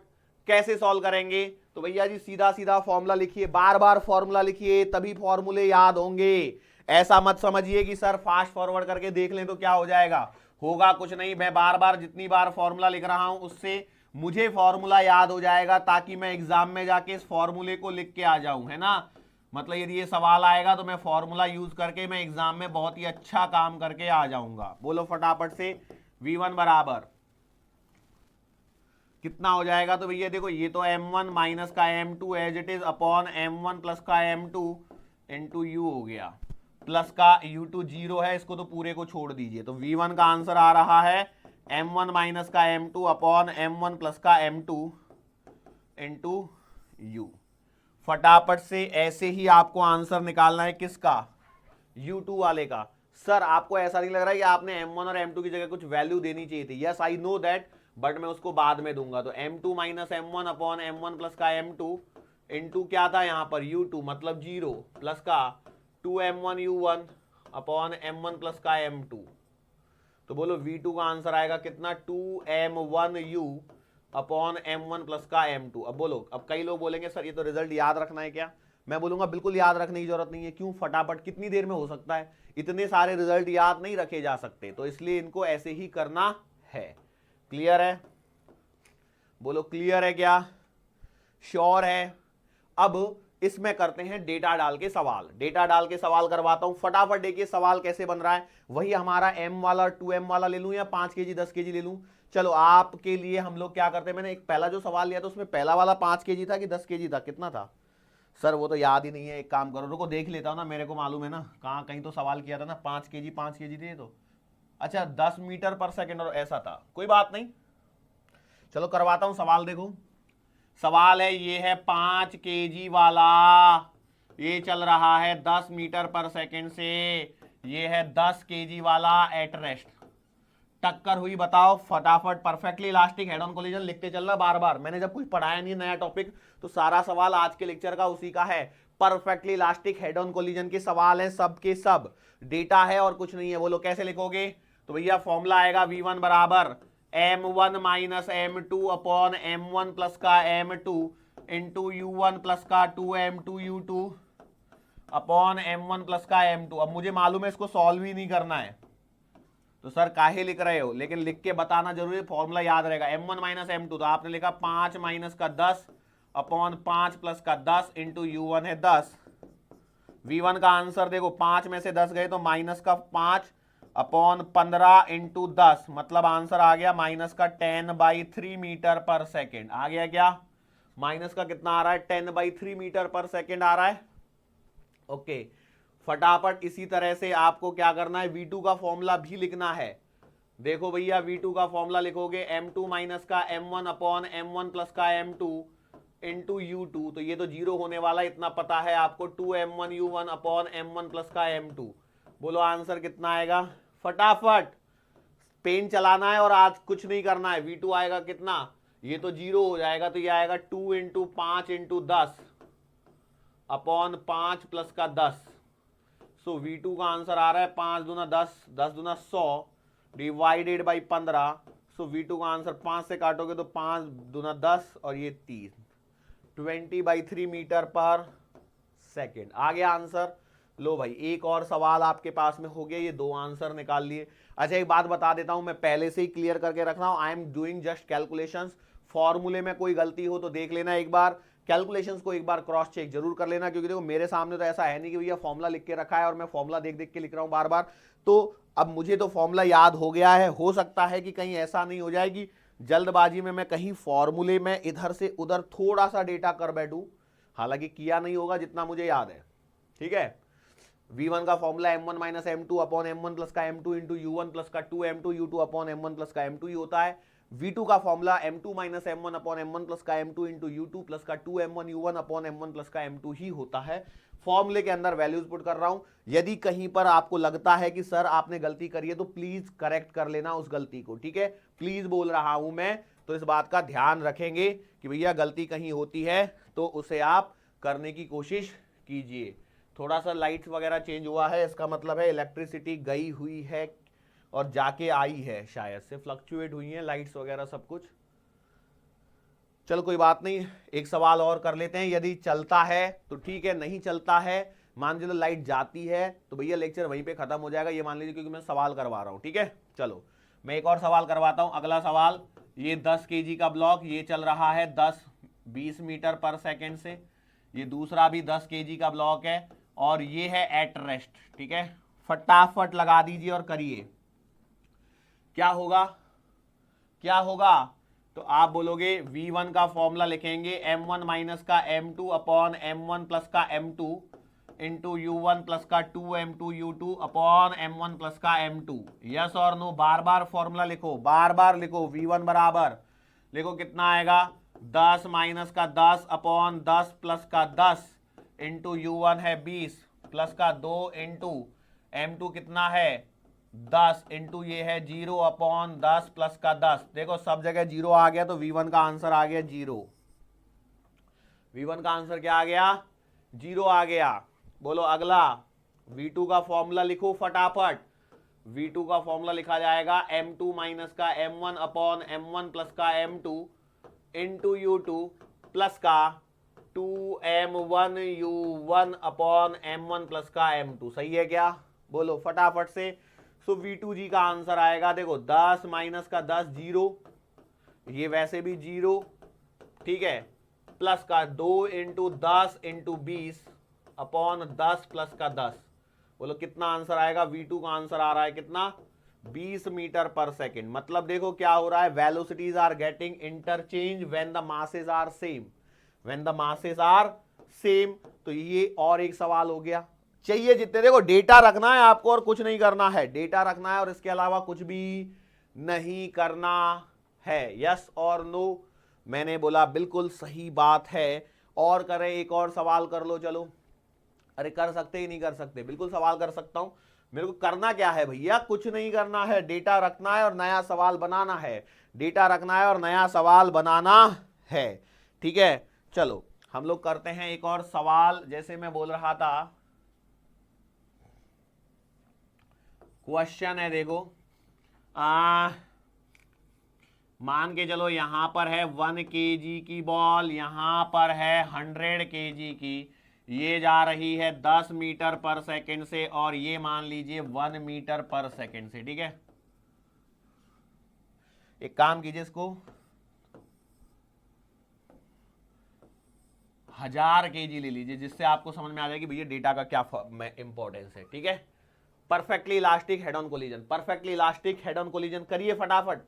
Speaker 1: कैसे सॉल्व करेंगे, तो भैया जी सीधा सीधा फॉर्मूला लिखिए, बार बार फॉर्मूला लिखिए, तभी फॉर्मूले याद होंगे। ऐसा मत समझिए कि सर फास्ट फॉरवर्ड करके देख लें तो क्या हो जाएगा, होगा कुछ नहीं। मैं बार बार जितनी बार फॉर्मूला लिख रहा हूं उससे मुझे फॉर्मूला याद हो जाएगा, ताकि मैं एग्जाम में जाके इस फॉर्मूले को लिख के आ जाऊं, है ना। मतलब यदि ये सवाल आएगा तो मैं फॉर्मूला यूज करके मैं एग्जाम में बहुत ही अच्छा काम करके आ जाऊंगा। बोलो फटाफट से, v1 बराबर कितना हो जाएगा, तो भैया देखो ये तो m1 माइनस का m2 as it is upon m1 plus का m2 इंटू u हो गया, प्लस का u2 0 है, इसको तो पूरे को छोड़ दीजिए। तो v1 का आंसर आ रहा है m1 माइनस का m2 अपॉन m1 प्लस का m2 इंटू u। फटाफट से ऐसे ही आपको आंसर निकालना है किसका, u2 वाले का। सर आपको ऐसा नहीं लग रहा है कि आपने m1 और m2 की जगह कुछ वैल्यू देनी चाहिए थी। Yes I know that, but मैं उसको बाद में दूंगा। तो m2 minus m1 upon m1 plus का m2 इंटू क्या था यहाँ पर u2 मतलब 0 प्लस का 2m1 u1 upon m1 plus का m2। तो बोलो v2 का आंसर आएगा कितना, 2m1 u upon m1 plus का m2। अब बोलो, अब कई लोग बोलेंगे सर ये तो रिजल्ट याद रखना है क्या, मैं बोलूंगा बिल्कुल याद रखने की जरूरत नहीं है। क्यों, फटाफट कितनी देर में हो सकता है, इतने सारे रिजल्ट याद नहीं रखे जा सकते, तो इसलिए इनको ऐसे ही करना है। क्लियर है, बोलो क्लियर है क्या, श्योर है। अब इसमें करते हैं डेटा डाल के सवाल, डेटा डाल के सवाल करवाता हूं फटाफट। देखिए सवाल कैसे बन रहा है, वही हमारा m वाला 2m वाला ले लूं या 5 kg 10 kg ले लूं। चलो आपके लिए हम लोग क्या करते हैं, मैंने एक पहला जो सवाल लिया था उसमें पहला वाला 5 kg था कि 10 kg था, कितना था सर वो तो याद ही नहीं है। एक काम करो, रुको देख लेता हूं ना, मेरे को मालूम है ना कहाँ कहीं तो सवाल किया था ना, 5 kg थे तो, अच्छा 10 मीटर पर सेकेंड और ऐसा था, कोई बात नहीं। चलो करवाता हूं सवाल। देखो सवाल है, ये है 5 kg वाला, ये चल रहा है 10 मीटर पर सेकेंड से, ये है 10 kg वाला एट रेस्ट। टक्कर हुई बताओ फटाफट, perfectly elastic head on collision लिखते चल रहा बार बार। मैंने जब कुछ पढ़ाया नहीं नया टॉपिक तो सारा सवाल आज के लेक्चर का उसी का है, perfectly elastic head on collision के सवाल हैं, सब के सब डेटा है और कुछ नहीं है। बोलो कैसे लिखोगे? तो भैया फॉर्मूला आएगा V1 बराबर M1 minus M2 upon M1 plus का M2 इंटू U1 प्लस का 2M2 U2 upon M1 plus का M2। अब मुझे मालूम है इसको सॉल्व ही नहीं करना है, तो सर काहे लिख रहे हो, लेकिन लिख के बताना जरूरी है, फॉर्मूला याद रहेगा। M1 माइनस M2 तो आपने लिखा 5 माइनस का 10 अपॉन 5 प्लस का 10 इंटू U1 है 10। V1 का आंसर देखो 5 में से 10 गए तो माइनस का 5 अपॉन 15 इंटू 10, मतलब आंसर आ गया माइनस का 10/3 मीटर पर सेकेंड। आ गया क्या? माइनस का कितना आ रहा है? 10/3 मीटर पर सेकेंड आ रहा है। ओके, फटाफट इसी तरह से आपको क्या करना है, V2 का फॉर्मूला भी लिखना है। देखो भैया V2 का फॉर्मूला लिखोगे M2 माइनस का M1 अपॉन M1 प्लस का M2 इंटू U2, तो ये तो जीरो होने वाला, इतना पता है आपको, 2M1 U1 upon M1 plus का M2। बोलो आंसर कितना आएगा? फटाफट पेन चलाना है और आज कुछ नहीं करना है। V2 आएगा कितना? ये तो जीरो हो जाएगा, तो ये आएगा 2 इंटू 5 इंटू 10 अपॉन 5 प्लस का 10। सो V2 का आंसर आ रहा है 5 दूना 10, 10 दूना 100 डिवाइडेड बाई 15। सो V2 का आंसर 5 से काटोगे तो 5 दूना 10 और ये 30, 20/3 मीटर पर सेकेंड। आ गया आंसर। लो भाई एक और सवाल आपके पास में हो गया, ये 2 आंसर निकाल लिए। अच्छा एक बात बता देता हूं, मैं पहले से ही क्लियर करके रख रहा हूं, I am doing just calculations. फॉर्मूले में कोई गलती हो तो देख लेना एक बार, कैलकुलेशंस को एक बार क्रॉस चेक जरूर कर लेना, क्योंकि देखो मेरे सामने तो ऐसा है नहीं कि भैया फॉर्मूला लिख के रखा है और मैं फॉर्मूला देख देख के लिख रहा हूं बार बार। तो अब मुझे तो फॉर्मूला याद हो गया है, हो सकता है कि कहीं ऐसा नहीं हो जाए कि जल्दबाजी में मैं कहीं फॉर्मूले में इधर से उधर थोड़ा सा डेटा कर बैठूं, हालांकि किया नहीं होगा जितना मुझे याद है। ठीक है, V1 का formula M1 minus M2 upon M1 plus का M2 इंटू U1 प्लस का 2M2 U2 upon M1 plus का M2 ही होता है। V2 का formula M2 minus M1 upon M1 plus का M2 इंटू U2 प्लस का 2M1 U1 upon M1 plus का M2 ही होता है। फॉर्मूले के अंदर वैल्यूज पुट कर रहा हूं। यदि कहीं पर आपको लगता है कि सर आपने गलती करी है तो प्लीज करेक्ट कर लेना उस गलती को, ठीक है, प्लीज बोल रहा हूं मैं, तो इस बात का ध्यान रखेंगे कि भैया गलती कहीं होती है तो उसे आप करने की कोशिश कीजिए। थोड़ा सा लाइट्स वगैरह चेंज हुआ है, इसका मतलब है इलेक्ट्रिसिटी गई हुई है और जाके आई है, शायद से फ्लक्चुएट हुई है लाइट्स वगैरह सब कुछ। चलो कोई बात नहीं, एक सवाल और कर लेते हैं, यदि चलता है तो ठीक है, नहीं चलता है मान लीजिए लाइट जाती है तो भैया लेक्चर वहीं पे खत्म हो जाएगा, ये मान लीजिए, क्योंकि मैं सवाल करवा रहा हूं। ठीक है, चलो मैं एक और सवाल करवाता हूं। अगला सवाल, ये 10 kg का ब्लॉक, ये चल रहा है 10-20 मीटर पर सेकेंड से, ये दूसरा भी 10 kg का ब्लॉक है और ये है एट रेस्ट। ठीक है, फटाफट लगा दीजिए और करिए, क्या होगा, क्या होगा? तो आप बोलोगे V1 का फॉर्मूला लिखेंगे M1 माइनस का M2 अपॉन M1 प्लस का M2 इंटू U1 प्लस का 2M2 U2 upon M1 plus का M2। यस और नो, बार बार फॉर्मूला लिखो, बार बार लिखो। V1 बराबर लिखो कितना आएगा, 10 माइनस का 10 अपॉन 10 प्लस का 10 इंटू U1 है 20 प्लस का 2 इंटू M2 कितना है 10 इंटू ये है 0 अपॉन 10 प्लस का 10। देखो सब जगह 0 आ गया तो V1 का आंसर आ गया 0। V1 का आंसर क्या आ गया? 0 आ गया। बोलो अगला, V2 का फॉर्मूला लिखो फटाफट। V2 का फॉर्मूला लिखा जाएगा M2 माइनस का M1 अपॉन M1 प्लस का M2 इंटू U2 प्लस का 2M1 U1 upon M1 plus का M2। सही है क्या? बोलो फटाफट से। सो V2 जी का आंसर आएगा, देखो 10 माइनस का 10 0, ये वैसे भी 0, ठीक है, प्लस का 2 इंटू 10 इंटू 20 अपॉन 10 प्लस का 10। बोलो कितना आंसर आएगा? V2 का आंसर आ रहा है कितना? 20 मीटर पर सेकेंड। मतलब देखो क्या हो रहा है, velocities are getting interchange when the masses are same, when the masses are same. तो ये और एक सवाल हो गया। चाहिए जितने, देखो डेटा रखना है आपको और कुछ नहीं करना है, डेटा रखना है और इसके अलावा कुछ भी नहीं करना है। यस और नो? मैंने बोला बिल्कुल सही बात है। और करें, एक और सवाल कर लो, चलो। अरे कर सकते ही नहीं कर सकते? बिल्कुल सवाल कर सकता हूं। मेरे को करना क्या है भैया? कुछ नहीं करना है, डेटा रखना है और नया सवाल बनाना है, डेटा रखना है और नया सवाल बनाना है। ठीक है, चलो हम लोग करते हैं एक और सवाल। जैसे मैं बोल रहा था, क्वेश्चन है देखो, मान के चलो यहां पर है 1 kg की बॉल, यहां पर है 100 kg की, ये जा रही है 10 मीटर पर सेकंड से, और ये मान लीजिए 1 मीटर पर सेकंड से। ठीक है, एक काम कीजिए, इसको 1000 kg ले लीजिए, जिससे आपको समझ में आ जाएगी भैया डेटा का क्या इंपॉर्टेंस है। ठीक है, perfectly elastic head on collision, perfectly elastic head on collision करिए फटाफट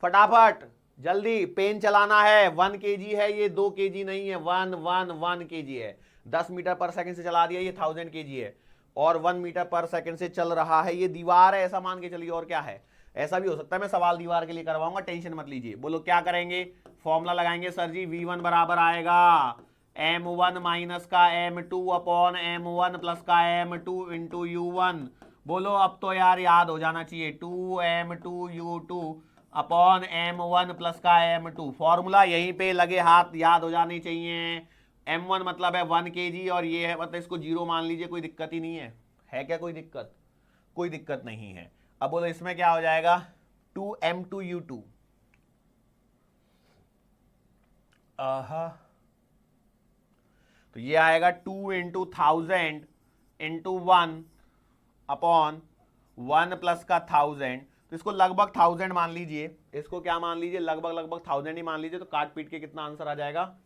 Speaker 1: फटाफट, जल्दी पेन चलाना है। 1 kg है ये, 2 kg नहीं है, 1 kg है। 10 मीटर पर सेकंड से चला दिया, ये 1000 kg है, और 1 मीटर पर सेकंड से चल रहा है। ये दीवार है ऐसा मान के चलिए, और क्या है, ऐसा भी हो सकता है। मैं सवाल दीवार के लिए करवाऊंगा, टेंशन मत लीजिए। बोलो क्या करेंगे, फॉर्मूला लगाएंगे सर जी, V1 बराबर आएगा M1 माइनस का M2 अपॉन M1 प्लस का M2 इंटू U1। बोलो अब तो यार याद हो जाना चाहिए, 2M2U2 अपॉन M1 प्लस का M2। फॉर्मूला यहीं पे लगे हाथ याद हो जानी चाहिए। M1 मतलब है 1 kg, और ये है मतलब इसको 0 मान लीजिए, कोई दिक्कत ही नहीं है क्या कोई दिक्कत? कोई दिक्कत नहीं है। अब बोलो इसमें क्या हो जाएगा, 2M2U2। तो ये आएगा 2 इंटू 1000 इंटू 1 अपॉन 1 प्लस का 1000। तो इसको लगभग 1000 मान लीजिए, इसको क्या मान लीजिए, लगभग 1000 ही मान लीजिए। तो काट पीट के कितना आंसर आ जाएगा,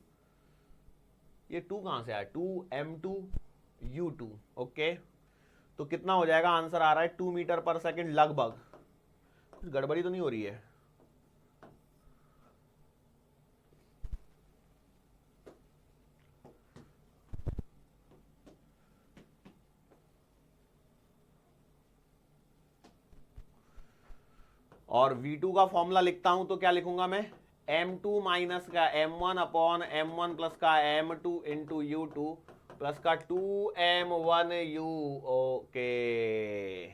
Speaker 1: ये 2 कहां से आया, 2M2U2। ओके, तो कितना हो जाएगा, आंसर आ रहा है 2 मीटर पर सेकंड लगभग। कुछ गड़बड़ी तो नहीं हो रही है? और V2 का फॉर्मूला लिखता हूं तो क्या लिखूंगा मैं, M2 माइनस का M1 अपॉन M1 प्लस का M2 इंटू U2 प्लस का 2M1U। ओके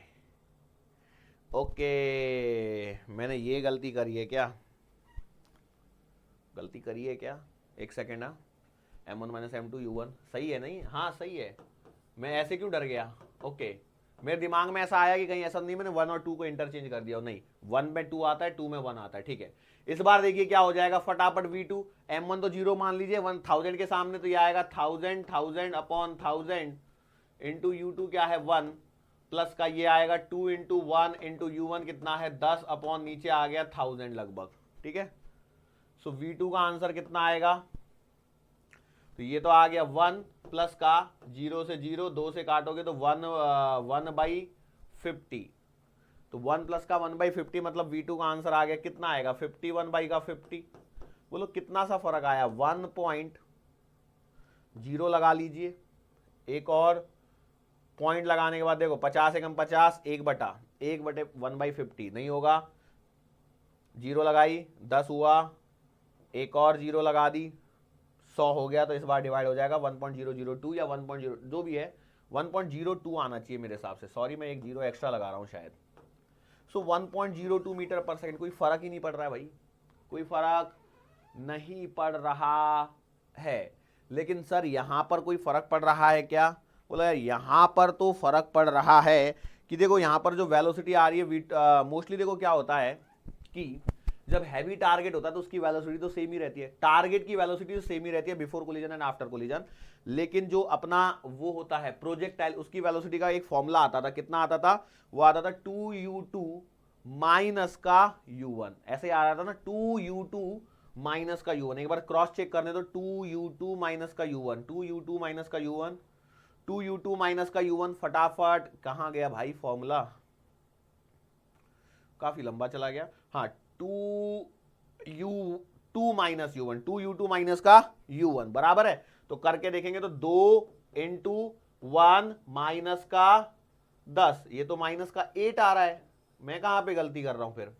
Speaker 1: ओके, मैंने ये गलती करी है क्या, गलती करी है क्या, एक सेकेंड। हाँ, M1 माइनस M2U1 सही है नहीं, हाँ सही है। मैं ऐसे क्यों डर गया, ओके, मेरे दिमाग में ऐसा आया कि कहीं ऐसा नहीं मैंने 1 और 2 को इंटरचेंज कर दिया, नहीं 1 में 2 आता है, 2 में 1 आता है। ठीक है, इस बार देखिए क्या हो जाएगा फटाफट। V2 M1 तो 0 मान लीजिए, 1000 के सामने, तो ये आएगा 1000 अपॉन 1000 इंटू U2 क्या है 1 प्लस का ये आएगा 2 इंटू 1 इंटू U1 कितना है 10 अपॉन नीचे आ गया 1000 लगभग। ठीक है, सो V2 का आंसर कितना आएगा, तो ये तो आ गया 1 प्लस का 0 से 0, 2 से काटोगे तो 1/50। तो 1 प्लस का 1/50 मतलब V2 का आंसर आ गया कितना आएगा, 51/50। बोलो कितना सा फर्क आया, 1.0 लगा लीजिए, एक और पॉइंट लगाने के बाद देखो 50 एकम 50, 1/1/50 नहीं होगा, 0 लगाई 10 हुआ, एक और 0 लगा दी 100 हो गया। तो इस बार डिवाइड हो जाएगा 1.002 या 1.0 जो भी है, 1.02 आना चाहिए मेरे हिसाब से। सॉरी मैं एक 0 एक्स्ट्रा लगा रहा हूं शायद। सो 1.02 मीटर पर सेकंड। कोई फर्क ही नहीं पड़ रहा है भाई, कोई फर्क नहीं पड़ रहा है। लेकिन सर यहां पर कोई फर्क पड़ रहा है क्या, बोला यार यहां पर तो फर्क पड़ रहा है कि देखो यहां पर जो वेलोसिटी आ रही है, मोस्टली देखो क्या होता है कि जब हैवी टारगेट होता है तो उसकी वेलोसिटी तो सेम ही रहती है, टारगेट की वेलोसिटी तो सेम ही रहती है before collision and after collision. लेकिन जो अपना वो होता है प्रोजेक्टाइल, उसकी वेलोसिटी का एक फॉर्मूला आता था, कितना आता था, वो आता था 2U2 माइनस का U1, ऐसे आ रहा था ना, 2U2 माइनस का U1। एक बार क्रॉस चेक करने तो 2U2 माइनस का U1, 2U2 माइनस का U1, 2U2 माइनस का U1। फटाफट कहां गया भाई फॉर्मूला, काफी लंबा चला गया। हाँ, 2U2 minus U1, 2U2 minus का U1 बराबर है। तो करके देखेंगे तो 2 इंटू 1 माइनस का 10, ये तो माइनस का 8 आ रहा है। मैं कहां पे गलती कर रहा हूं फिर,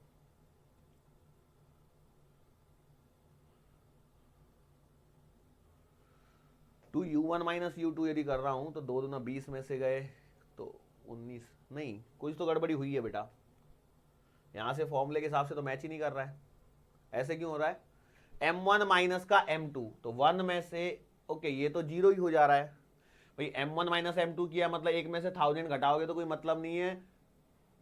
Speaker 1: टू U1 माइनस U2 यदि कर रहा हूं तो 2 दूना 20 में से गए तो 19, नहीं कुछ तो गड़बड़ी हुई है बेटा, यहां से फॉर्मूले के हिसाब से तो मैच ही नहीं कर रहा है। ऐसे क्यों हो रहा है, M1 माइनस का M2, तो 1 में से ओके ये तो जीरो ही हो जा रहा है भाई। m1 माइनस m2 किया मतलब एक में से 1000 घटाओगे तो कोई मतलब नहीं है,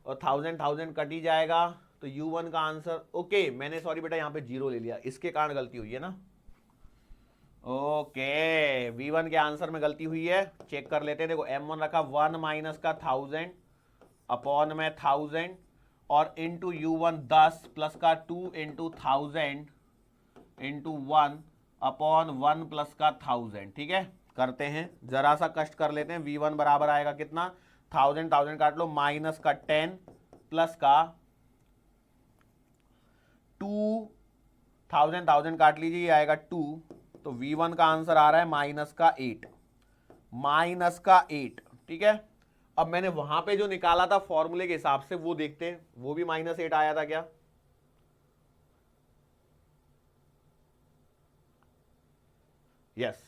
Speaker 1: और 1000 कट ही जाएगा, तो u1 का आंसर ओके मैंने सॉरी बेटा यहाँ पे जीरो ले लिया, इसके कारण गलती हुई है ना। ओके v1 के आंसर में गलती हुई है, चेक कर लेते हैं। देखो m1 रखा 1 माइनस का 1000 अपॉन में 1000 और इंटू u1 10 प्लस का 2 इंटू 1000 इंटू 1 अपॉन 1 प्लस का 1000। ठीक है करते हैं, जरा सा कष्ट कर लेते हैं। v1 बराबर आएगा कितना, 1000 काट लो, माइनस का 10 प्लस का 2000 काट लीजिए, आएगा 2, तो v1 का आंसर आ रहा है माइनस का 8, माइनस का 8। ठीक है अब मैंने वहां पे जो निकाला था फॉर्मूले के हिसाब से वो देखते हैं, वो भी -8 आया था क्या। यस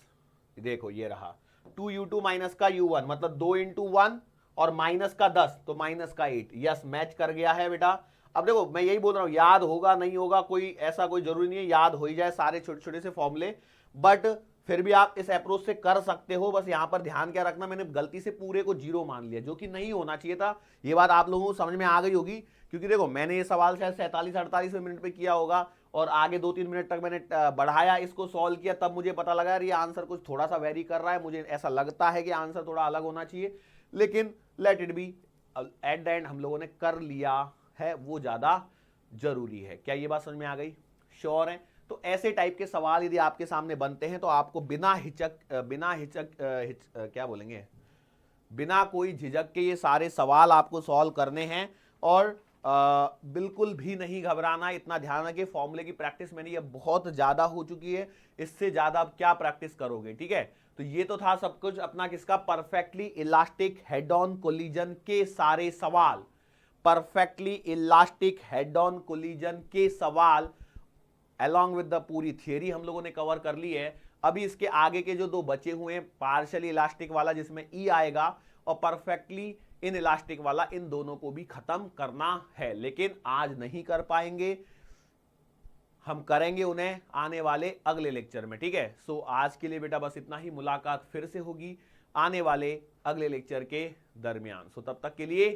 Speaker 1: देखो ये रहा 2u2 माइनस का u1 मतलब 2 इंटू 1 और माइनस का 10 तो माइनस का 8। यस मैच कर गया है बेटा। अब देखो मैं यही बोल रहा हूं, याद होगा नहीं होगा कोई ऐसा कोई जरूरी नहीं है, याद हो ही जाए सारे छोटे छोटे से फॉर्मूले, बट फिर भी आप इस अप्रोच से कर सकते हो। बस यहां पर ध्यान क्या रखना, मैंने गलती से पूरे को जीरो मान लिया जो कि नहीं होना चाहिए था। ये बात आप लोगों को समझ में आ गई होगी, क्योंकि देखो मैंने ये सवाल शायद 47-48 मिनट पे किया होगा और आगे 2-3 मिनट तक मैंने बढ़ाया, इसको सॉल्व किया, तब मुझे पता लगा यार ये आंसर कुछ थोड़ा सा वेरी कर रहा है, मुझे ऐसा लगता है कि आंसर थोड़ा अलग होना चाहिए, लेकिन let it be, at the end हम लोगों ने कर लिया है, वो ज्यादा जरूरी है। क्या ये बात समझ में आ गई, श्योर है। तो ऐसे टाइप के सवाल यदि आपके सामने बनते हैं तो आपको बिना हिचक क्या बोलेंगे, बिना कोई झिझक के ये सारे सवाल आपको सॉल्व करने हैं, और बिल्कुल भी नहीं घबराना। इतना ध्यान रखिए फॉर्मूले की प्रैक्टिस मैंने ये बहुत ज्यादा हो चुकी है, इससे ज्यादा आप क्या प्रैक्टिस करोगे। ठीक है तो ये तो था सब कुछ अपना किसका, perfectly elastic head on collision के सारे सवाल, perfectly elastic head on collision के सवाल अलॉन्ग विद द पूरी थियरी हम लोगों ने कवर कर ली है। अभी इसके आगे के जो दो बचे हुए हैं, पार्शियली इलास्टिक वाला जिसमें ई आएगा और परफेक्टली इन इलास्टिक वाला, इन दोनों को भी खत्म करना है, लेकिन आज नहीं कर पाएंगे, हम करेंगे उन्हें आने वाले अगले लेक्चर में। ठीक है सो आज के लिए बेटा बस इतना ही, मुलाकात फिर से होगी आने वाले अगले लेक्चर के दरमियान। सो तब तक के लिए